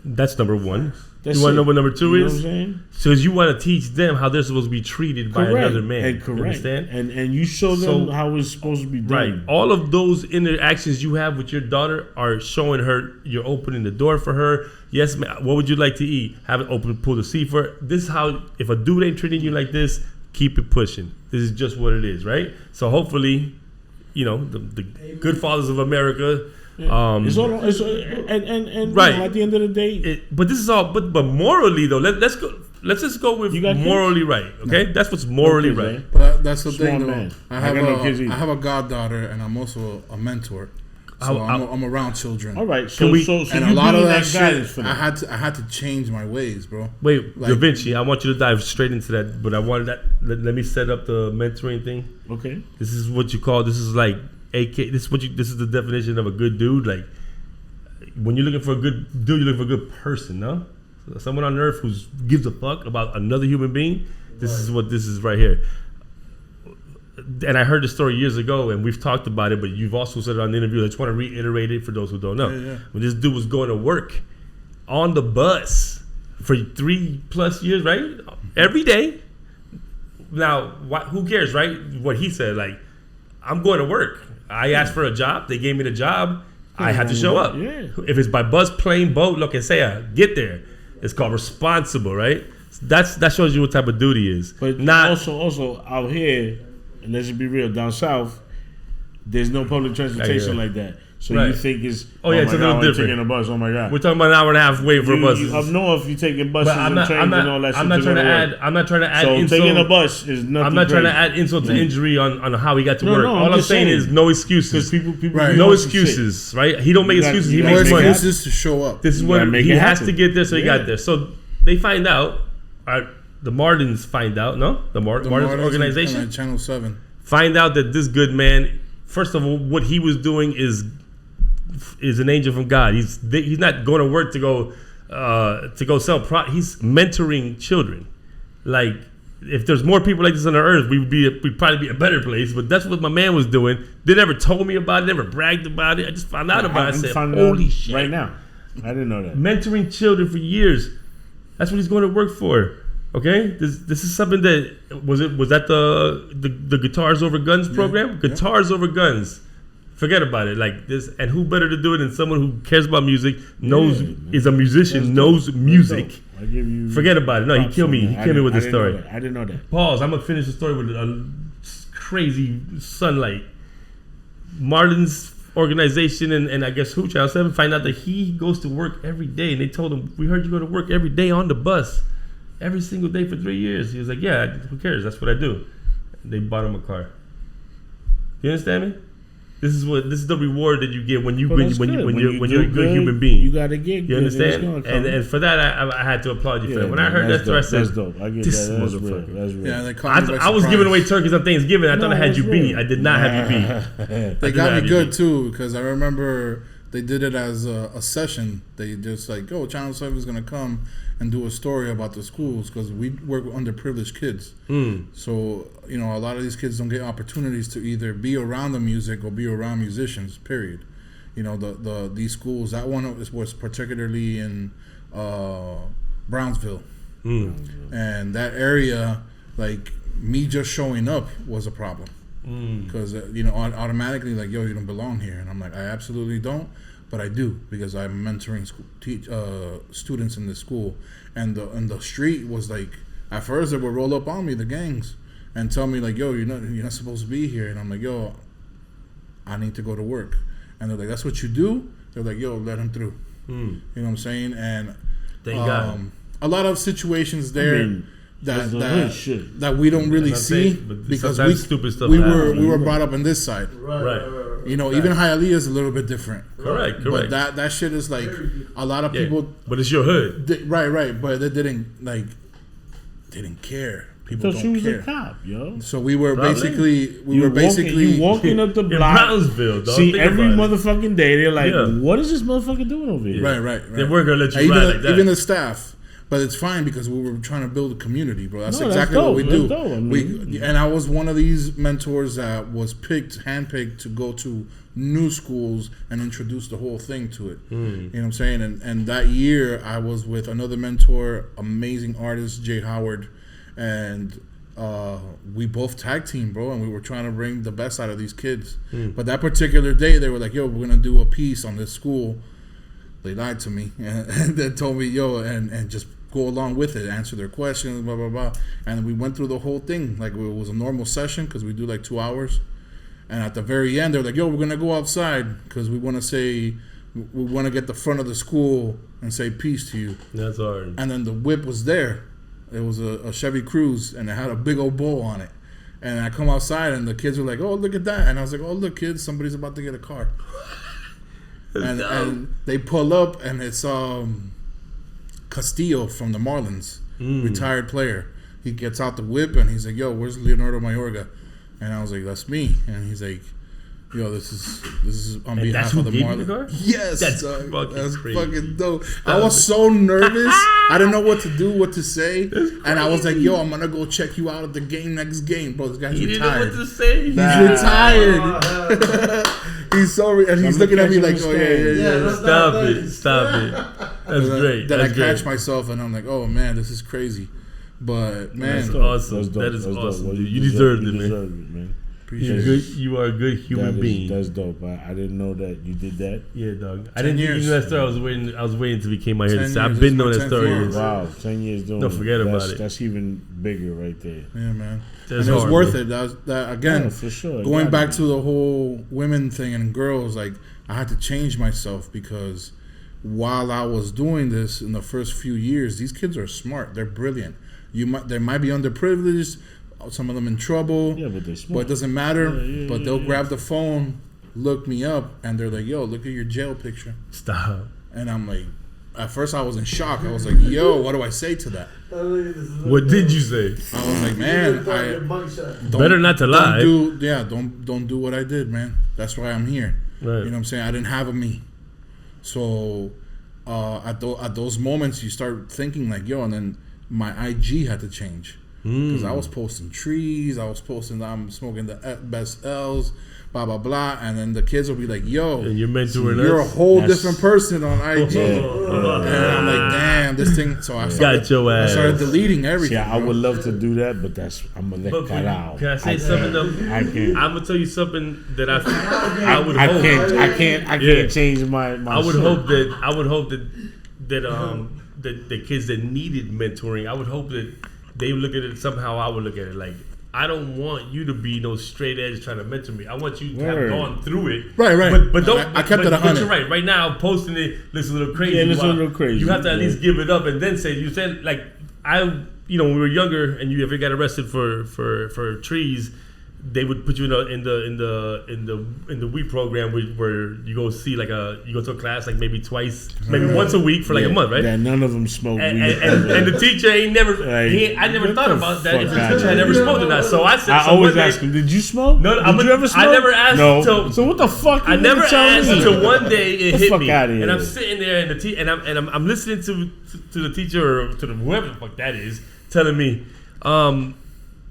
E: That's number 1.
D: That's
E: You want to know
D: it.
E: what number 2
D: You know
E: is?
D: what I'm saying?
E: So you want to teach them how they're supposed to be treated by another man.
D: And correct.
E: You understand?
D: And you show them
E: So-
D: how it's supposed to be done.
E: Right. All of those interactions you have with your daughter are showing her you're opening the door for her. Yes, ma'am. What would you like to eat? Have it open, pull the seat for her. This is how, if a dude ain't treating you like this, keep it pushing. This is just what it is, right? So hopefully, the good fathers of America.
D: It's all, and
E: Right.
D: at the end of the day,
E: But this is all. But morally though, let's go. Let's just go with
D: You got
E: morally right. Okay, that's what's morally
D: kids,
E: right.
D: man.
A: But that's the
D: Small
A: thing, though.
D: man.
A: I
D: I got no kids
A: I
D: either.
A: have a goddaughter, and I'm also a mentor. So I'm around children.
D: all right. So
E: Can we-
D: so
A: And
D: you
A: a lot of
D: being
A: that
D: guidance
A: shit,
D: for them.
A: I had to change my ways, bro.
E: Wait,
A: Like-
E: Davincci, I want you to dive straight into that, but I wanted that. Let me set up the mentoring thing.
D: Okay.
E: This is what you call. This is like AK. This is the definition of a good dude. Like when you're looking for a good dude, you're looking for a good person. No, someone on earth who gives a fuck about another human being. This is what this is right here. And I heard the story years ago, and we've talked about it, but you've also said it on the interview. I just want to reiterate it for those who don't know.
A: Yeah.
E: When this dude was going to work on the bus for 3+ years, right? Every day. Now, who cares, right? What he said, like, I'm going to work. I asked for a job. They gave me the job. I had to show up.
D: Yeah.
E: If it's by bus, plane, boat, lo que sea, get there. It's called responsible, right? That shows you what type of duty is.
D: But
E: not
D: also out here, and let's just be real, down south, there's no public transportation like that. So
E: Right.
D: you think it's
E: Oh, yeah,
D: my
E: it's a
D: God,
E: little
D: I'm
E: different.
D: taking a bus. Oh my God.
E: we're talking about an hour and a half wait for buses.
D: Up north, you're taking buses
E: But I'm
D: and
E: not.
D: trains
E: I'm
D: and all
E: not.
D: that
E: I'm
D: shit.
E: not trying to
D: go
E: add.
D: work.
E: I'm not trying to add
D: So
E: insult.
D: taking a bus is nothing.
E: I'm not trying to
D: crazy.
E: add insult to injury on how he got to
D: No,
E: work.
D: no,
E: All
D: I'm
E: I'm
D: just
E: saying
D: saying.
E: is no
D: Because
E: excuses.
D: people
A: Right.
E: No
D: want some shit.
E: excuses, right? He don't make
D: You got-
E: excuses. He
D: you
A: No
E: makes money.
A: excuses to show up.
E: This is
D: You
E: what
D: gotta make
E: he
D: it
E: has
D: happen.
E: to get there, so he
D: Yeah.
E: got there. So they find out. The Martins find out. No, the Martins organization
A: and Channel 7.
E: find out that this good man. First of all, what he was doing is an angel from God. He's not going to work to go sell. He's mentoring children. Like if there's more people like this on the earth, we'd probably be a better place. But that's what my man was doing. They never told me about it. Never bragged about it. I just found out about it. I said, "Holy shit!"
D: Right now, I didn't know that.
E: Mentoring children for years. That's what he's going to work for. Okay, this is something that was that the Guitars Over Guns program? Guitars Over Guns. Forget about it. Like this, and who better to do it than someone who cares about music, knows is a musician, knows music.
D: I give you.
E: Forget about it. No, he
D: props
E: killed
D: on
E: me.
D: that.
E: He killed me with
D: I
E: this
D: didn't know
E: story.
D: that. I didn't know that.
E: Pause. I'm gonna finish the story with a crazy sunlight. Martin's organization and I guess Who Channel 7 find out that he goes to work every day, and they told him, "We heard you go to work every day on the bus, every single day for 3 years." He was like, "Yeah, who cares? That's what I do." They bought him a car. You understand me? This is the reward that you get when you're a good human being.
D: You gotta get.
E: You
D: good,
E: understand?
D: and it's gonna come.
E: And for that, I had to applaud you for
D: Yeah,
E: that. When I
D: man,
E: heard that story, I said,
D: that's dope. I get
E: "This
D: that. That's
E: motherfucker."
D: real. That's real.
A: Yeah, they caught me by
E: I was giving away
A: surprise.
E: turkeys on Thanksgiving. I thought I had
D: that's
E: you beat.
D: real.
E: I did not have you beat.
A: They got me good too, because I remember they did it as a session. They just like, Channel 7 is gonna come and do a story about the schools because we work with underprivileged kids. So a lot of these kids don't get opportunities to either be around the music or be around musicians. Period. These schools. That one was particularly in Brownsville, and that area, like me just showing up was a problem. Because automatically like, you don't belong here, and I'm like, I absolutely don't, but I do because I'm mentoring students in this school, and the street was like, at first they would roll up on me, the gangs, and tell me like, you're not supposed to be here, and I'm like, I need to go to work, and they're like, that's what you do? They're like, let him through. You know what I'm saying? And
E: thank God.
A: A lot of situations there. That we don't really see because
E: stupid stuff
A: we were brought up on this side.
E: Right.
A: Even Hialeah is a little bit different.
E: Correct.
A: But that shit is like a lot of people.
E: But it's your hood.
A: Right. But they didn't care. People don't care. She was
D: a cop, yo.
A: So we were basically
D: you walking up the block
E: in Brownsville. Dog.
D: See, every motherfucking day they're like, what is this motherfucker doing over here?
A: Right.
E: They weren't gonna let you ride like that.
A: Even the staff. But it's fine because we were trying to build a community, bro. That's exactly
D: what
A: we do.
D: Dope.
A: And I was one of these mentors that was handpicked to go to new schools and introduce the whole thing to it. You know what I'm saying? And that year I was with another mentor, amazing artist, Jay Howard, and we both tag team, bro, and we were trying to bring the best out of these kids. But that particular day they were like, we're gonna do a piece on this school. They lied to me and then told me, and just go along with it, answer their questions, blah, blah, blah. And we went through the whole thing. Like, it was a normal session because we do like 2 hours. And at the very end, they're like, we're going to go outside because we want to get the front of the school and say peace to you.
E: That's hard.
A: And then the whip was there. It was a Chevy Cruze, and it had a big old bow on it. And I come outside, and the kids were like, look at that. And I was like, look, kids, somebody's about to get a car. and they pull up, and it's Castillo from the Marlins, retired player. He gets out the whip and he's like, where's Leonardo Mayorga? And I was like, that's me. And he's like, this is on behalf of the Marlins. Yes, that's fucking dope. I was so nervous. I didn't know what to do, what to say. And I was like, I'm gonna go check you out at the next game, bro. This guy's retired.
E: He didn't know what to say.
A: He's retired. He's so and he's looking at me like, yeah.
E: Stop it. That's great.
A: Then I catch myself and I'm like, oh man, this is crazy. But man,
E: that's awesome. That is awesome.
D: Well,
E: you deserved it,
D: man.
E: You are a good human being.
D: That's dope. I didn't know that you did that.
E: Yeah, dog. I didn't even know that story. I was waiting until we came out here to say. I've been knowing that story.
D: Wow, 10 years doing.
E: Don't forget about it.
D: That's even bigger right there.
A: Yeah, man.
E: That's
A: and it was
E: hard,
A: worth
E: man.
A: it. That again,
D: for sure.
A: Going back to the whole women thing and girls, like I had to change myself because while I was doing this in the first few years, these kids are smart. They're brilliant. They might be underprivileged. Some of them in trouble.
D: Yeah, but they're smart.
A: But it doesn't matter. But they'll grab the phone, look me up, and they're like, look at your jail picture.
E: Stop.
A: And I'm like, at first I was in shock. I was like, what do I say to that?
E: What did you say?
A: I was like, man,
E: better not to lie.
A: Don't do what I did, man. That's why I'm here.
E: Right.
A: You know what I'm saying? I didn't have a me. So at those moments, you start thinking like, and then my IG had to change. Because I was posting trees, I was posting I'm smoking the best L's, blah blah blah, and then the kids will be like, and
E: you're mentoring
A: you're a whole different person on IG, and I'm like, damn, this thing. So I started deleting everything.
D: Yeah, I would love to do that, but I'm gonna let that out.
E: Can I say something though?
D: I can't.
E: I'm gonna tell you something that I would hope.
D: I can't change my.
E: I would hope that the kids that needed mentoring, I would hope that they look at it somehow. I would look at it like, I don't want you to be no straight edge trying to mentor me. I want you to have gone through it.
A: Right.
E: But don't.
A: I kept it 100.
E: But you're right. Right now, posting it looks a little crazy.
D: Yeah, it looks a little crazy.
E: You have to at least give it up and then say. You said like when we were younger and you ever got arrested for trees. they would put you in the week program where you go see you go to a class like maybe once a week for like a month, right?
D: Yeah, none of them smoke weed.
E: And the teacher ain't never. I never thought about that if the teacher had never smoked or not. So I said,
D: I always ask him, "Did you smoke?
E: No,
D: did you ever smoke?"
E: I never asked.
D: No. So what the fuck?
E: I never asked until one day it hit me,
D: and
E: I'm sitting there and I'm listening to the teacher or to whoever the fuck that is telling me,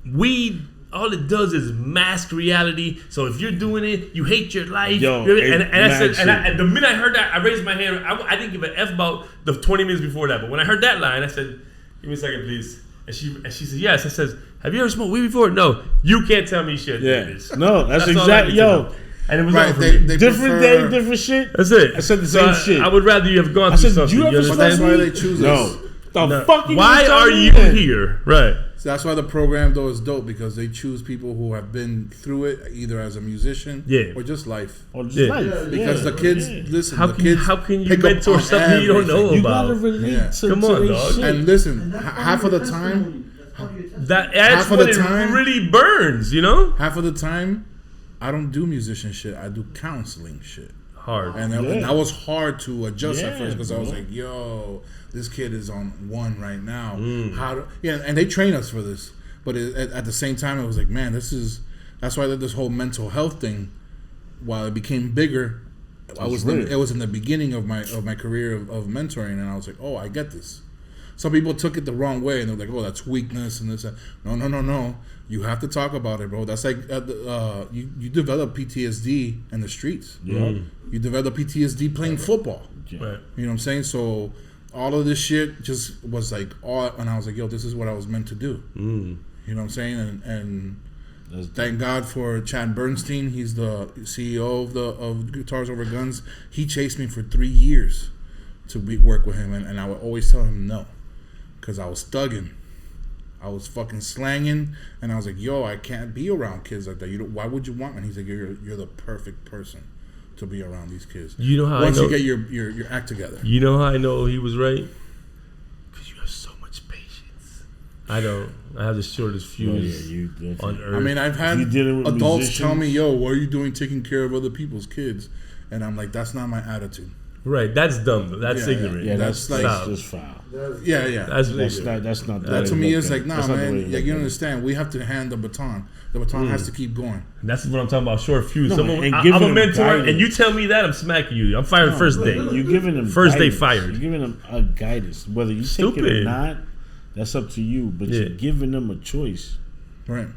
E: weed. All it does is mask reality. So if you're doing it, you hate your life. And I said, and the minute I heard that, I raised my hand. I didn't give a F about the 20 minutes before that. But when I heard that line, I said, "Give me a second, please." And she said, "Yes." I says, "Have you ever smoked weed before?" "No." "You can't tell me shit."
D: Yeah. No, that's exactly
E: And it was
A: right,
E: they
D: different day, different shit.
E: That's it.
D: I said the same shit.
E: I would rather you have gone through something.
A: That's why they choose us.
D: The fucking
E: why are you here? Right.
A: So that's why the program though is dope, because they choose people who have been through it either as a musician or just life. Because the kids listen.
E: How can you mentor something you don't know about?
D: You gotta relate to
E: Come on, dog.
A: Shit. And listen, half of the time,
E: half of the time really burns. You know,
A: half of the time, I don't do musician shit. I do counseling shit.
E: Hard.
A: And that was hard to adjust at first because I was like, yo, this kid is on one right now. And they train us for this. But at the same time, it was like, man, that's why this whole mental health thing, while it became bigger, it was in the beginning of my career of mentoring, and I was like, oh, I get this. Some people took it the wrong way, and they're like, oh, that's weakness and this. No. You have to talk about it, bro. That's like you develop PTSD in the streets.
D: Yeah.
A: You develop PTSD playing football.
E: Right.
A: You know what I'm saying? So all of this shit just was like and I was like, yo, this is what I was meant to do. You know what I'm saying? And thank God for Chad Bernstein. He's the CEO of Guitars Over Guns. He chased me for 3 years to work with him, and I would always tell him no, because I was thugging. I was fucking slanging, and I was like, yo, I can't be around kids like that. Why would you want me? And he's like, you're the perfect person to be around these kids.
E: You know how
A: once
E: I know,
A: you get your act together.
E: You know how I know he was right? Because you have so much patience. I don't. I have the shortest fuse on earth.
A: I mean, I've had adults tell me, yo, what are you doing taking care of other people's kids? And I'm like, that's not my attitude.
E: Right, that's dumb. That's ignorant.
D: Yeah, that's just foul.
A: Yeah.
D: That's not.
A: That to me is like, nah, man. You understand? We have to hand the baton. The baton has to keep going.
E: And that's what I'm talking about. Short fuse. I'm a mentor, and you tell me that, I'm smacking you. I'm fired first day.
D: You're giving them
E: first
D: guidance.
E: day fired.
D: You're giving them a guidance, whether you take it or not. That's up to you. But you're giving them a choice.
A: Right.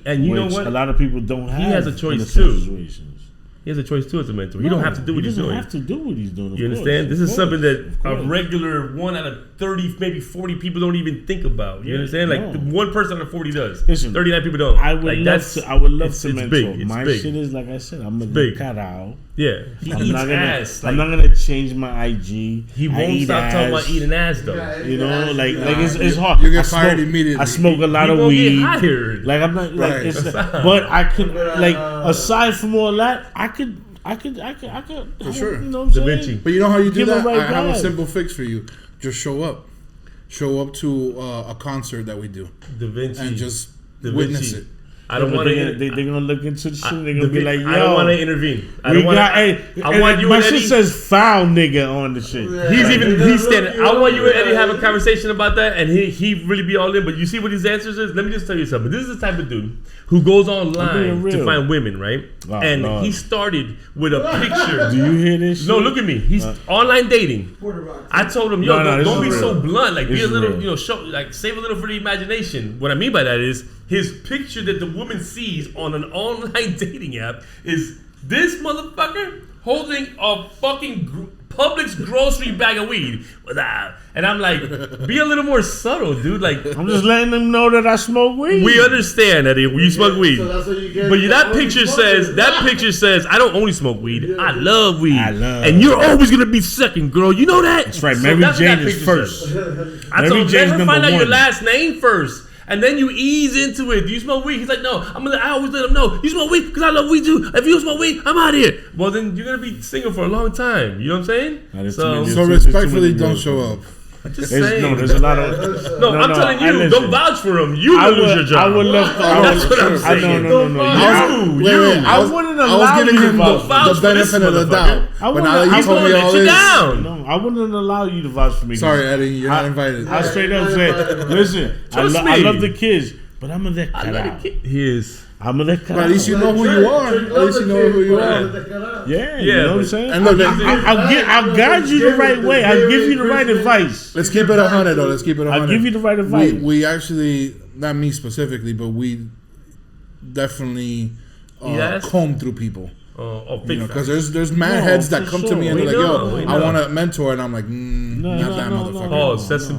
E: And you know what?
D: A lot of people don't have.
E: He has a choice too.
D: Situations.
E: He has a choice too as a mentor. He don't have to do what he's doing.
D: He doesn't have to do what he's doing.
E: You understand? This is something that a regular 1 out of 30, maybe 40 people don't even think up. You understand? Like 1 person out of 40 does.
D: Listen,
E: 39 people don't.
D: I would love to mentor.
E: Big.
D: My shit is, like I said, I'm a carao.
E: Yeah, he eats ass.
D: I'm not gonna change my IG.
E: He won't stop talking about eating ass though.
D: You know, it's hard.
A: You get fired immediately.
D: I smoke a lot of weed.
E: Get hired.
D: Like I'm not like it's, but I could like aside from all that, I could
A: for sure.
D: You know what I'm
E: Davincci.
D: saying?
A: But you know how you do that?
D: Right
A: I have a simple fix for you. Just show up. Show up to a concert that we do.
E: Davincci.
A: And just witness it.
D: I don't want to. They're gonna look into the shit. They're gonna be like, "Yo,
E: I don't want to intervene. I want you.
D: My
E: and
D: shit
E: Eddie,
D: says foul nigga on the shit.
E: He's standing. I want you and Eddie have a conversation about that, and he really be all in. But you see what his answers is? Let me just tell you something. This is the type of dude who goes online to find women, right? Oh, and Lord. He started with a picture.
D: Do you hear this?
E: No,
D: shit?
E: Look at me. He's online dating. I told him, yo, don't be so blunt. Like, be a little, show, like, save a little for the imagination. What I mean by that is his picture that the woman sees on an online dating app is this motherfucker holding a fucking Publix grocery bag of weed. And I'm like, be a little more subtle, dude. Like,
D: I'm just letting them know that I smoke weed.
E: We understand, Eddie. You smoke weed. So that's what you get. But that picture says, I don't only smoke weed. I love weed. And you're always gonna be second, girl. You know that?
D: That's right. Mary Jane is first.
E: I told him, never find out your last name first. And then you ease into it. Do you smoke weed? He's like, no. I always let him know. You smoke weed? Because I love weed too. If you don't smoke weed, I'm out of here. Well, then you're going to be single for a long time. You know what I'm saying?
A: So respectfully, don't show up.
E: Just saying.
D: No, there's a lot of.
E: No, I'm telling you,
D: listen.
E: don't vouch for him. You lose your job.
D: I would love to.
E: That's what I'm saying.
D: No.
A: I
D: wouldn't
A: was
D: allow
A: giving
D: you to
A: him
E: vouch
A: the
E: for this
A: benefit of the
E: motherfucker.
A: doubt. But now that you told me all this,
D: No, I wouldn't allow you to vouch for me.
A: sorry, Eddie, you're not invited.
D: I straight up say, listen, I love the kids, but I'm a that cara.
E: He is.
D: I'm a that cara.
A: But at least you know who you are. At least you know who you are.
D: Yeah, you know what I'm saying?
A: And look,
D: I'll guide you the right way. I'll give you the right advice.
A: let's keep it 100 though. Let's keep it 100.
D: I'll give you the right advice.
A: We actually, not me specifically, but we definitely comb through people. Because there's mad heads that come to me and they're like, "Yo, I want a mentor," and I'm like, "Not that motherfucker."
E: Oh, that's an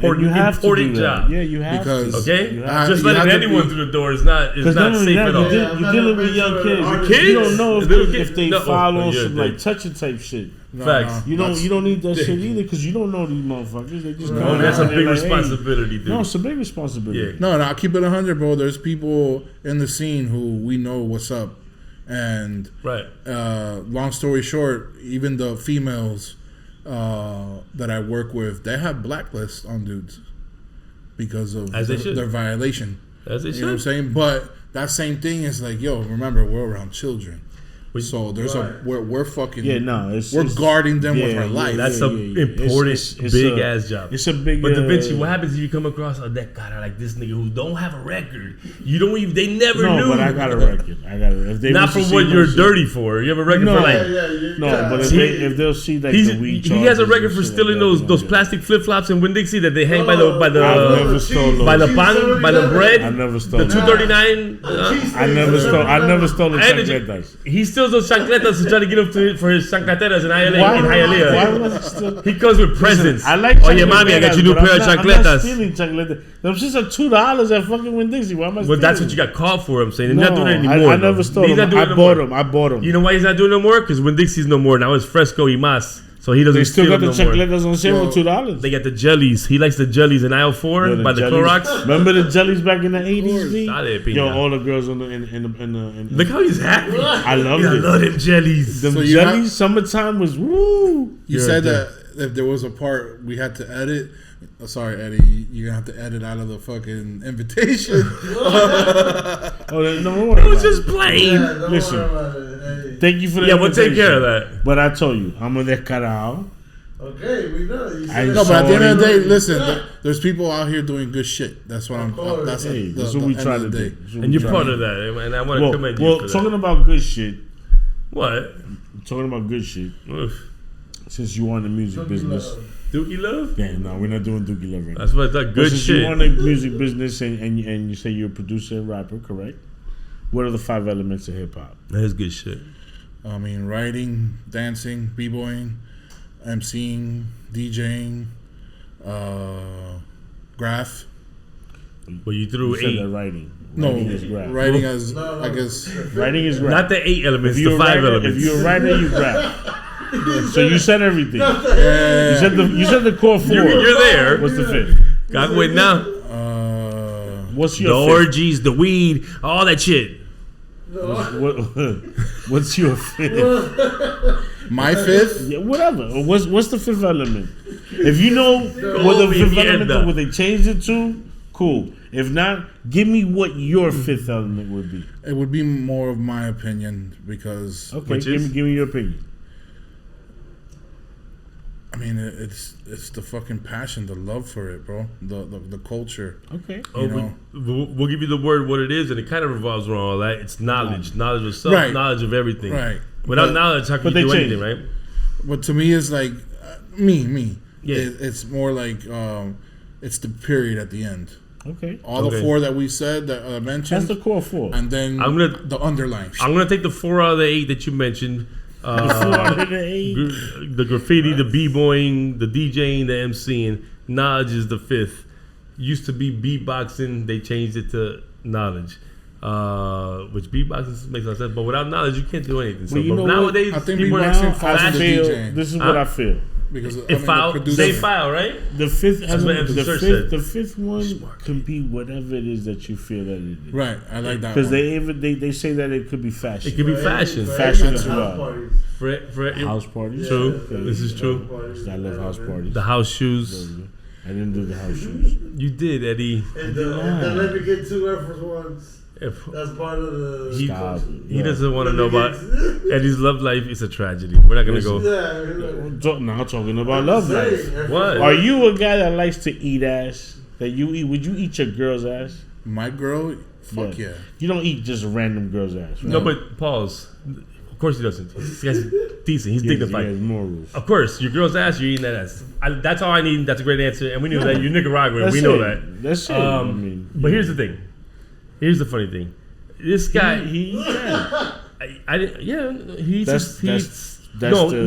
E: important job.
D: Yeah, you have
A: because
D: to.
E: Okay, just letting anyone through the door is not safe at all.
D: You're dealing with young kids.
E: Kids?
D: You don't know if they follow some
E: yeah,
D: like touching type shit.
E: Facts.
D: You don't need that shit either because you don't know these motherfuckers. They just
E: No, that's a big responsibility, dude.
D: No, it's a big responsibility.
E: Yeah.
A: No, I'll keep it 100, bro. There's people in the scene who we know what's up. And
E: right.
A: Long story short, even the females that I work with, they have blacklists on dudes because of their violation.
E: As they should.
A: You know what I'm saying? But that same thing is like, yo, remember, we're around children. So there's we're fucking we're guarding them with our life.
E: That's an important big ass job.
D: It's a big.
E: But Davincci, what happens if you come across that guy like this nigga who don't have a record? You don't even. They never knew.
D: No, but I got a record. If they
E: not for what you're dirty for. You have a record for like.
D: But if they'll see like the weed.
E: He has a record for stealing those plastic flip flops in Winn-Dixie that they hang by the
D: I've never stole those.
E: by the pan by the bread.
D: I never stole
E: the 239.
D: I never stole the chancletas.
E: He steals those chancletas to try to get him for his chancleteras in Hialeah.
D: Why was he still?
E: He comes with presents.
D: I like.
E: Oh yeah, mommy, I got you new pair of chancletas.
D: I'm not stealing chancletas. Them shits are $2 at fucking Winn-Dixie. Why am I stealing?
E: Well, that's what you got called for. I'm saying. He's
D: No,
E: not doing it anymore.
D: I never stole them. I bought them.
E: You know why he's not doing no more? Because Winn-Dixie's no more. Now it's Fresco y Mas. So he doesn't.
D: They still got the
E: no
D: chancletas on sale for $2.
E: They got the jellies. He likes the jellies in aisle 4 by the Clorox.
D: Remember the jellies back in the 80s?
E: Dale,
D: Yo, all the girls in the
E: look how he's happy.
D: I love it.
E: I love them jellies.
D: Them jellies. Summertime was woo.
A: You said that if there was a part we had to edit. Sorry, Eddie, you're gonna have to edit out of the fucking invitation.
E: It was just plain.
D: Listen, thank you for the
E: we'll take care of that.
D: But I told you, I'm a descarado.
F: Okay, we know.
A: No, but at the end of the day, listen, there's people out here doing good shit. That's what I'm. That's
D: what we try to do.
E: And you're part of that, and I want to commend you.
D: Well, talking about good shit.
E: What?
D: Talking about good shit. Since you are in the music business.
E: Dookie Love?
D: Yeah, no, we're not doing Dookie Love right now.
E: That's what that good
D: since
E: shit.
D: You are in the music business and you say you're a producer and rapper, correct? What are the 5 elements of hip hop?
E: That's good shit.
A: I mean, writing, dancing, b-boying, MCing, DJing, graph.
E: Well, you threw 8.
D: Said that writing.
A: No,
D: writing is graph.
A: Writing as I guess.
D: Writing is graph.
E: Not the 8 elements, the 5 elements.
D: If you're a writer, you graph. So you said everything. You said the core 4.
E: You're there.
D: What's the 5th?
E: Got wait now.
D: What's your
E: the
D: 5th?
E: orgies, the weed, all that shit.
D: What's your 5th?
A: My 5th?
D: Yeah, whatever. What's the 5th element? If you know what the 5th element is, what they changed it to, cool. If not, give me what your 5th element would be.
A: It would be more of my opinion because.
D: Okay, give me your opinion.
A: I mean, it's the fucking passion, the love for it, bro. The culture.
D: Okay.
E: We'll give you the word what it is, and it kind of revolves around all that. It's knowledge. Knowledge of self, knowledge of everything.
A: Right.
E: Without knowledge, how can you do anything, right?
A: But to me, it's like, me.
E: Yeah.
A: It's more like, it's the period at the end.
D: Okay.
A: All the 4 that we said, that I mentioned.
D: That's the core 4.
A: And then the underlying.
E: I'm going to take the 4 out of the 8 that you mentioned. The graffiti, the b-boying, the DJing, the MCing. Knowledge is the 5th. Used to be beatboxing. They changed it to knowledge. Which beatboxing makes no sense. But without knowledge, you can't do anything. So,
D: well,
E: but nowadays,
A: I think
E: people
A: beatboxing falls into DJing.
D: This is what I feel.
A: because
E: It filed. They file, right?
D: The fifth,
E: That's what Search said.
D: the fifth one can be whatever it is that you feel that it is.
A: Right, I like that.
D: Because they say that it could be fashion.
E: It could be fashion.
D: Fashion as
F: House
D: well.
F: parties.
E: For
D: House parties.
E: True.
F: Yeah,
E: This is true.
D: I love house parties.
E: The house shoes.
D: I didn't do the house shoes.
E: You did, Eddie.
F: And the let me get 2 Air Force Ones.
E: If
F: That's part of the.
D: Stop.
E: he doesn't want to know about Eddie's love life, it's a tragedy. We're not gonna go.
F: Yeah.
D: Now talking about love life.
E: What?
D: Are you a guy that likes to eat ass? That you eat? Would you eat your girl's ass?
A: My girl, fuck yeah.
D: You don't eat just random girl's ass. Right?
E: No, but pause. Of course he doesn't. This guy's decent. He's dignified.
D: He has morals.
E: Of course, your girl's ass, you're eating that ass. That's all I need. That's a great answer. And we knew that. You're Nicaraguan. We know that.
D: That's it. I mean,
E: But here's the thing. Here's the funny thing. This guy,
D: yeah.
E: I didn't. Yeah, he eats.
D: That's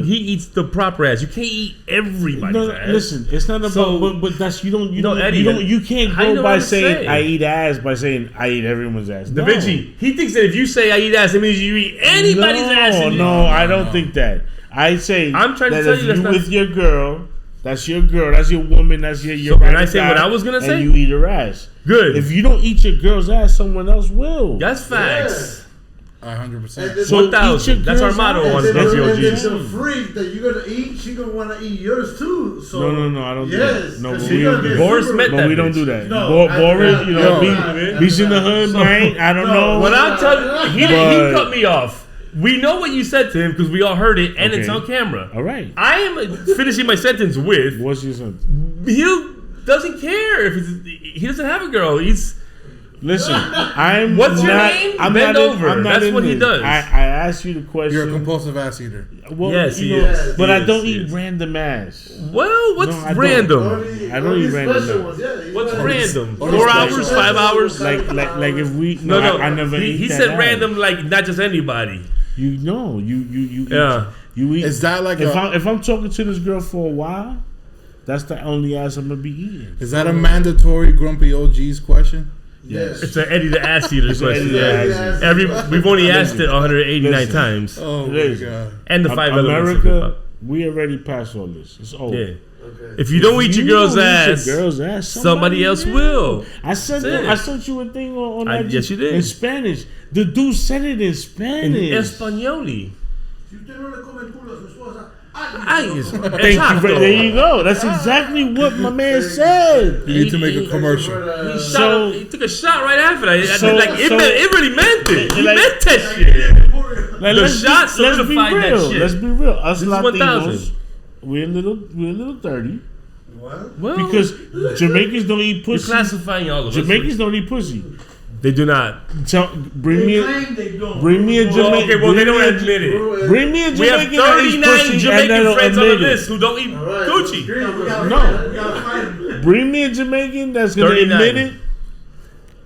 E: he eats the proper ass. You can't eat everybody's ass.
D: Listen, it's not about.
E: So-
D: but that's you don't.
E: Eddie,
D: You can't
E: how you
D: go
E: know
D: by
E: what to
D: saying
E: say?
D: I eat ass by saying I eat everyone's ass.
E: Da Vinci, he thinks that if you say I eat ass, it means you eat anybody's ass.
D: No, I don't think that. I say
E: I'm trying to
D: that
E: tell
D: if
E: you that's not-
D: with your girl. That's your girl. That's your woman. That's your.
E: So can
D: ride
E: I
D: or
E: say
D: die,
E: what I was gonna say?
D: And you eat her ass.
E: Good.
D: If you don't eat your girl's ass, someone else will.
E: That's facts.
A: 100%.
D: So
E: 1,000.
D: eat your
E: That's our
D: girl's
E: motto
D: ass.
E: on
F: And
E: Buffy
F: then
E: OGs.
F: the freak that you're gonna eat, she gonna wanna eat yours too. So
D: No, I don't do
F: yes,
D: that. No,
F: 'cause
D: but
F: she
D: we
F: gonna
D: don't do
F: get
D: that.
E: Boris
F: super-
E: met
D: But
E: that
D: we don't
E: bitch.
D: do that.
F: No,
D: Boris, you know,
F: no,
D: beats in the hood, right? I don't know.
E: When I'm telling he
D: But-
E: cut me off. We know what you said to him because we all heard it and it's
D: Okay.
E: on camera.
D: All right.
E: I am finishing my sentence with
D: What's your son?
E: he doesn't care if he doesn't have a girl.
D: Listen, I'm
E: What's your
D: not,
E: name?
D: I'm
E: Bend
D: not in-
E: over.
D: I'm not
E: That's
D: in
E: what he
D: this.
E: does.
D: I asked you the question.
A: You're a compulsive ass eater.
D: Well,
E: Yes,
D: you
E: he
D: know,
E: is.
D: But
E: He
D: I
E: is,
D: don't
E: he
D: eat
E: is.
D: random ass.
E: Well, what's
D: No, I don't.
E: random?
D: I don't eat random
F: special
D: now.
F: ones, yeah.
E: What's random?
A: Only
E: 4
A: special.
E: hours, 5 hours?
D: Like if we
E: No.
D: I never eat
E: He
D: that
E: said
D: ass.
E: random, like not just anybody.
D: You know, you
E: Yeah.
D: you eat.
A: Is that like
D: if I'm talking to this girl for a while, that's the only ass I'm gonna be eating.
A: is that a mandatory Grumpy OG's question?
F: Yes.
E: It's an Eddie the Ass Eater question.
F: Eddie
E: Yeah.
F: the Ass
E: We've only asked it 189
D: Listen.
E: times,
A: Oh my
D: Listen.
A: god.
E: and the 5 elements. of
D: America,
E: hip-hop.
D: we already passed all this. It's over.
E: Yeah.
F: Okay.
E: If you don't eat your girl's
D: don't eat
E: ass,
D: your girl's ass,
E: somebody else will.
D: I sent
E: That's it.
D: I sent you a thing on
E: I-
D: IG
E: yes, you did.
D: in Spanish. The dude said it in
E: in
D: Spanish.
E: Españoli.
F: Si usted no le come el culo a su esposa,
E: Ay, es-
D: Thank you.
E: exacto.
D: There you go. That's exactly what my man said.
A: You need to make a commercial.
E: He,
D: So-
E: he took a shot right after that.
D: So-
E: It really meant it. He
D: Like-
E: meant that shit.
D: Like,
E: The
D: let's
E: shot
D: be, let's be
E: solidified that
D: real.
E: shit.
D: Let's be real. Us
E: This is
D: Latinos,
E: 1,000.
D: we're a little dirty
F: What?
E: Well,
D: because Jamaicans don't eat
E: you're
D: pussy.
E: classifying all of us.
D: Jamaicans don't eat pussy.
E: They do not.
D: Bring me
F: They
D: a
F: claim they don't.
D: bring me a
E: Well,
D: Jamaican.
E: okay, well, they don't admit it.
D: Bring me a
E: We have
D: Jamaican that eats
E: 39
D: pussy and
E: Jamaican
D: that'll
E: friends on the
D: admit it.
E: list who don't eat
F: All right,
E: Gucci.
F: so we gotta
D: No.
F: fight him. We gotta fight him.
D: Bring me a Jamaican that's gonna
E: 39.
D: admit it.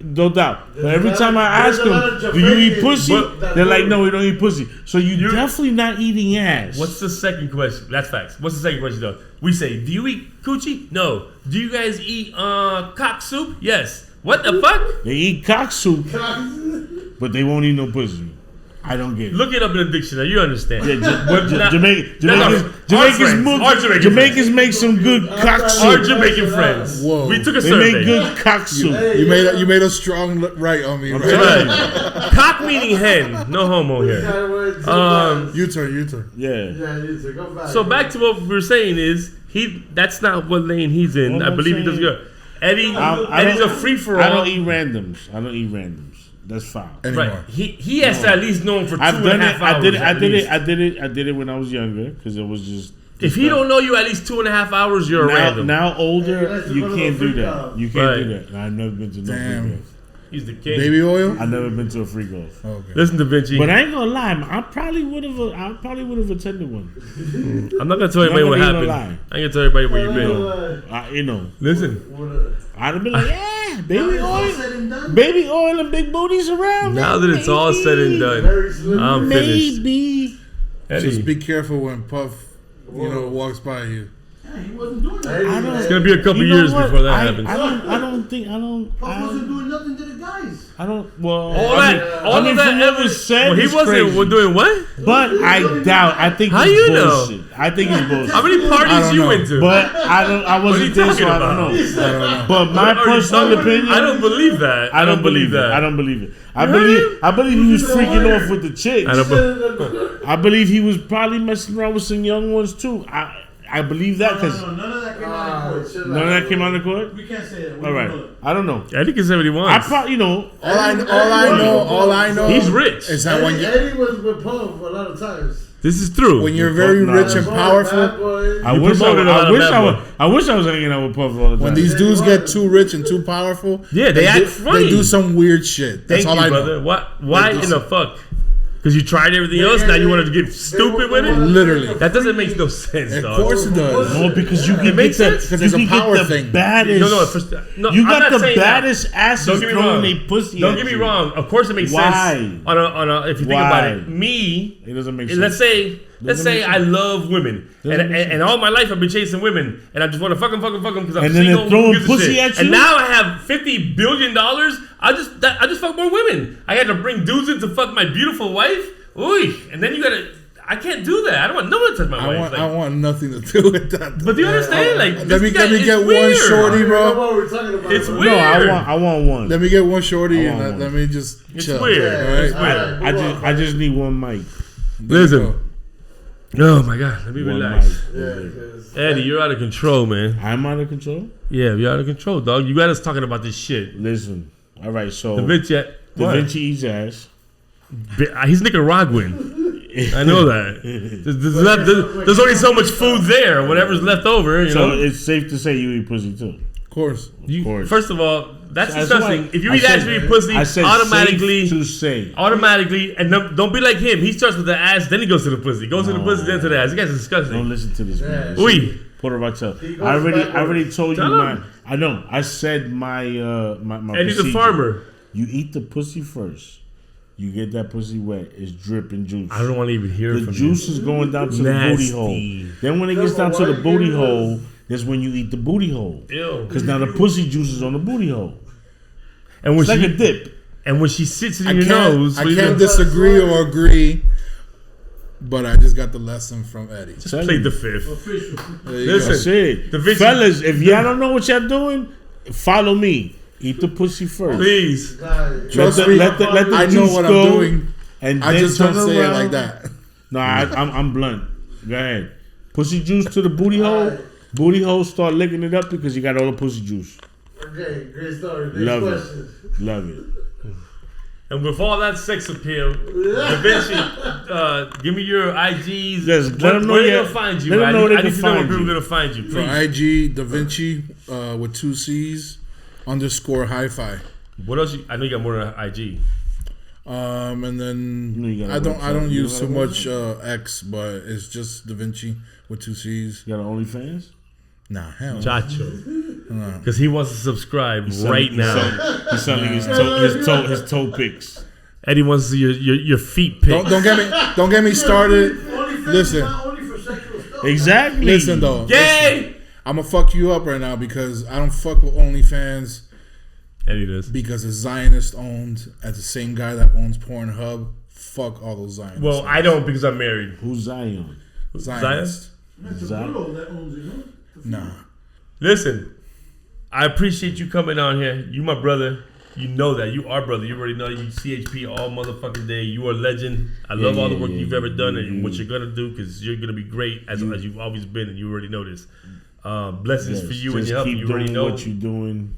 D: No doubt. But every
F: There's
D: time I
F: there's
D: ask
F: a lot
D: them,
F: of
D: do you eat
F: Jamaicans
D: pussy?
F: that
D: They're like,
F: don't.
D: no, we don't eat pussy. So you're definitely not eating ass.
E: What's the second question? That's facts. What's the second question though? We say, do you eat coochie? No. Do you guys eat cock soup? Yes. What the fuck?
D: They eat cock soup, but they won't eat no pussy. I don't get it.
E: Look it up in the dictionary. You understand?
D: Yeah,
E: What- not-
D: Jamaicans
E: friends.
D: Jamaicans make some good cock
E: Our
D: soup.
E: Jamaican friends.
A: Whoa.
E: We took a
D: They
E: survey.
D: make good cock soup.
A: You made a strong right on me. Right?
E: Right. Cock meaning hen. No homo here.
A: U-turn.
D: Yeah.
E: So back to what we were saying is that's not what lane he's in.
D: What
E: I
D: I'm
E: believe he does
D: saying-
E: good. Eddie's
D: I
E: a free for
D: I
E: all.
D: don't eat randoms. That's foul.
A: Anymore.
E: Right. He has to at least know him for
D: I've
E: 2.5
D: done it.
E: hours.
D: I did it when I was younger because it was just.
E: If he don't know you at least 2.5 hours, you're a random.
D: Now older,
F: Hey, let's
D: you
F: go to
D: can't
F: a
D: do
F: freak
D: that.
F: off.
D: You can't do
E: Right.
D: that. And I've never been to no
A: Damn.
D: freak off.
E: He's the king.
A: Baby oil?
D: I've never been to a freak off.
A: Okay.
E: Listen, Da Vinci.
D: But I ain't gonna lie, I probably would have attended one.
E: I'm not gonna tell everybody
D: Not
E: what
D: gonna
E: happened.
D: lie.
E: I ain't gonna tell everybody where you been.
D: You know,
E: Listen,
D: I'd have been like, yeah, baby oil,
F: said and done.
D: baby oil, and big booties around.
E: now that it's all said and done,
F: Very slim.
E: I'm finished.
D: Maybe.
E: Eddie,
A: Just be careful when Puff, walks by you.
F: Yeah, he wasn't doing that.
E: It's gonna be a couple years before that happens.
D: I don't think.
F: Puff wasn't doing nothing to the guys.
D: I don't. Well,
E: All
D: I
E: of
D: mean,
E: that
D: from what
E: ever
D: was said,
E: well, he
D: is
E: wasn't
D: crazy.
E: doing what?
D: But I doubt. I think
E: How
D: it's
E: you know?
D: bullshit. I think it's bullshit.
E: How many parties you went to?
D: But I wasn't there, so I don't know. But my personal opinion,
E: I don't believe that.
D: I don't believe that. I don't believe it. I believe he was freaking off with the chicks. I believe he was probably messing around with some young ones too. I believe that because
F: None of that came out of court.
D: none of that came out of court.
F: We can't say that. We
D: All
F: don't
D: right,
F: know.
D: I don't know.
E: I think it's 71.
D: I probably
A: All I know.
E: He's rich.
A: Is that when you,
G: Eddie was with Puff a lot of times.
E: This is true.
A: when you're very rich and powerful,
D: I wish
E: promoted a lot of bad boy.
D: I wish I was hanging out with Puff all the time.
A: when these dudes get too rich and too powerful,
E: Yeah, they act funny.
A: They do some weird shit. That's
E: Thank
A: all
E: you,
A: I know.
E: brother. Why in the fuck? Because you tried everything else, now you want to get stupid with it?
A: Literally.
E: That doesn't make no sense,
A: Of
E: dog.
A: course it does.
D: No, because you can
E: makes
D: get the
E: sense.
A: Because
D: you
A: it's a
D: can
A: power
D: get the
A: thing.
D: baddest.
E: No,
D: you
E: I'm
D: got
E: not
D: the
E: saying that.
D: baddest asses
E: Don't get me
D: throwing
E: wrong.
D: a pussy.
E: Don't
D: at
E: get me
D: you.
E: wrong. Of course, it makes
D: Why?
E: sense on a if you think about it. Me,
D: It doesn't make sense.
E: let's say I love women, and all my life I've been chasing women, and I just want to fuck them because I'm
D: And then they're
E: single.
D: throwing
E: who gives a
D: pussy
E: shit?
D: at you?
E: And now I have $50 billion. I just fuck more women. I had to bring dudes in to fuck my beautiful wife. Ooh, and then you gotta. I can't do that. I don't want no one to touch my wife.
A: I want nothing to do with that.
E: But do you understand? Like,
A: let me get one
E: weird.
A: shorty,
G: That's
A: bro.
G: what we're talking about.
E: It's
G: bro.
E: weird.
D: No, I want one.
A: Let me get one shorty
D: I
A: and
D: want
A: let me just
E: It's
A: chill.
E: weird.
A: All
E: It's
A: right?
E: weird.
D: I just need one mic.
E: Listen. Oh my God, let me
D: One
E: relax.
D: mic.
G: Yeah, 'cause
E: Eddie, you're out of control, man.
D: I'm out of control.
E: Yeah, you're out of control, dog. You got us talking about this shit.
D: Listen. All right, so
E: Davincci, what?
D: Davincci eats ass.
E: He's Nicaraguan. I know that. There's only so much food there. Whatever's left over, you
D: So
E: know.
D: it's safe to say you eat pussy too.
A: Of course.
D: course.
E: First of all, that's
D: That's
E: disgusting.
D: why
E: If you
D: I
E: eat
D: said-
E: ass, you eat pussy,
D: I said
E: automatically.
D: safe to say.
E: Automatically, and don't be like him. He starts with the ass, then he goes to the pussy. Goes to the pussy, then to the ass. You guys are
D: Don't
E: disgusting.
D: listen to this man.
E: Oui.
D: Porter Vachel.
G: He goes
D: I
G: backwards.
D: already told you
E: Tell
D: my.
E: him.
D: I know. I said my my.
E: And he's a
D: procedure.
E: farmer.
D: You eat the pussy first. You get that pussy wet. It's dripping juice.
E: I don't want to even hear
D: The
E: from
D: juice
E: you.
D: is going down to the
E: Nasty.
D: booty hole. Then when it gets down to the booty hole, that's when you eat the booty hole.
E: Ew.
D: Because now the pussy juice is on the booty hole.
E: And when
D: It's like
E: she
D: a dip.
E: and when she sits in your nose,
A: I
E: what do you
A: can't
E: do?
A: disagree or agree, but I just got the lesson from Eddie.
E: Just plead the fifth.
F: Official.
A: There you
E: Listen.
A: go.
D: That's it.
E: Davincci-
D: Fellas, if y'all don't know what y'all doing, follow me. Eat the pussy first.
E: Please.
A: Trust
D: let
A: me,
D: let the
A: I know
D: juice
A: what
D: go,
A: I'm doing.
D: And
A: I
D: then
A: just don't
D: turn
A: say it
D: around.
A: like that.
D: No, I'm blunt. Go ahead. Pussy juice to the booty hole. Booty hole, start licking it up because you got all the pussy juice.
G: Okay, great story. Next
D: Love
G: question.
D: it. Love it.
E: And with all that sex appeal, Davincci, give me your IGs.
D: Just let them know
E: where they
D: you-
E: gonna find you.
D: let them
E: I
D: know
E: need,
D: they
E: I need
D: can
E: to know where
D: find
E: people
D: you.
E: gonna find you.
A: For
E: Please.
A: IG Davincci with 2 C's _ hi-fi.
E: What else? I know you got more than IG.
A: And then
D: You know you got a
A: I
D: website.
A: don't
D: You
A: use
D: got
A: so
D: a
A: much X, but it's just Davincci with 2 C's.
D: You got an OnlyFans?
A: Nah, hell. no.
E: Chacho. Because he wants to subscribe right now.
D: He's selling his toe pics.
E: Eddie wants to see your feet pics.
A: Don't get me started.
F: OnlyFans
A: Listen.
F: is not only for sexual stuff.
D: Exactly.
A: Listen though.
E: Yay!
A: I'm gonna fuck you up right now because I don't fuck with OnlyFans
E: Eddie does.
A: because it's Zionist owned as the same guy that owns Pornhub. Fuck all those Zionists.
E: Well, I don't because I'm married.
D: Who's Zion?
A: Zionist.
F: That's the
D: Zion.
F: girl that owns it, no?
A: Nah.
E: Listen, I appreciate you coming on here. You my brother. You know that. You are brother. You already know you CHP all motherfucking day. You are a legend. I love all the work you've ever done and what you're going to do because you're going to be great as you've always been and you already know this. Blessings for you and
D: Just
E: your help.
D: keep
E: You already
D: doing
E: know.
D: what you're doing.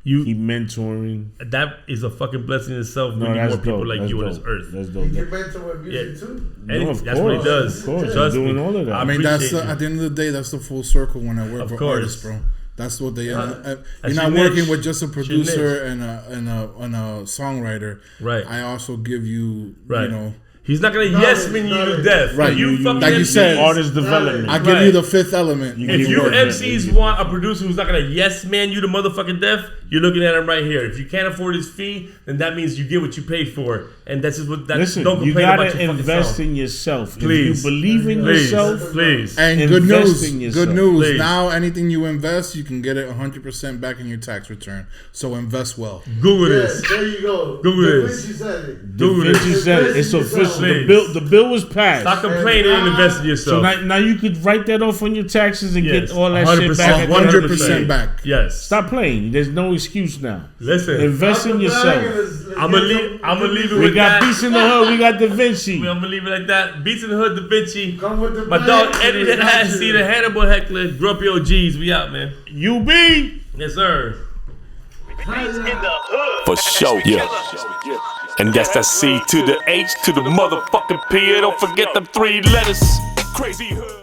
E: You
D: Keep mentoring.
E: That is a fucking blessing in itself.
D: No,
E: We need
D: that's
E: more people
D: dope.
E: like
D: That's
E: you on
D: dope.
E: this earth.
D: That's dope.
G: Get back to what music
E: Yeah.
G: too.
E: And
D: No, of
E: that's what he
D: course.
E: does.
D: Of course.
E: Trust
D: He's doing
E: me.
D: all of that.
A: I mean, that's
E: appreciate
A: at the end of the day, that's the full circle when I work
E: Of
A: with
E: course.
A: artists, bro. That's what they.
E: that's
A: you're not
E: your
A: working
E: niche.
A: with just a
E: It's your
A: producer
E: niche.
A: and a songwriter.
E: Right.
A: I also give you,
E: Right.
A: you know,
E: He's not gonna yes mean you deaf.
A: Right.
E: You fucking
A: like you
E: MCs,
A: said,
D: Artist development.
A: I give you the fifth element.
E: If you MCs want a producer who's not gonna yes man you to motherfucking deaf, you're looking at him right here. If you can't afford his fee, then that means you get what you paid for, and that's just what.
D: Listen,
E: don't
D: you
E: complain about
D: gotta
E: your fucking
D: invest
E: song.
D: in yourself.
E: Please.
D: If you believe in yourself,
E: Please.
A: And
D: invest
A: good news,
D: in yourself.
A: good news.
E: Please.
A: Now anything you invest, you can get it 100% back in your tax return. So invest well.
E: Google
G: Yes,
E: this.
G: there you go.
E: Google
G: Da
E: this.
G: Vinci said it.
E: Google
D: Vinci
E: this.
D: said it. It's official.
E: Please.
D: The bill was passed.
E: Stop complaining and invest in
D: So
E: yourself.
D: now you could write that off on your taxes and
E: Yes,
D: get all that shit
E: 100%.
D: back. at the end of the
A: 100%
D: day.
A: back.
E: Yes.
D: Stop playing. There's no excuse now.
E: Listen.
D: Invest in yourself.
E: I'm gonna leave it
D: We
E: with
D: got
E: that.
D: Beats in the Hood. We got Da Vinci.
E: I'm gonna leave it like that. Beats in the Hood, Da Vinci.
G: Come with the
E: My
G: bag,
E: dog Eddie
G: we
E: that
G: got
E: has
G: you.
E: see the Hannibal Heckler. Grumpy OGs. We out, man.
D: UB.
E: Yes, sir.
B: Beats in the hood.
C: For sure, yeah. And that's that C to the H to the motherfucking P. Don't forget them 3 letters. Crazy hood.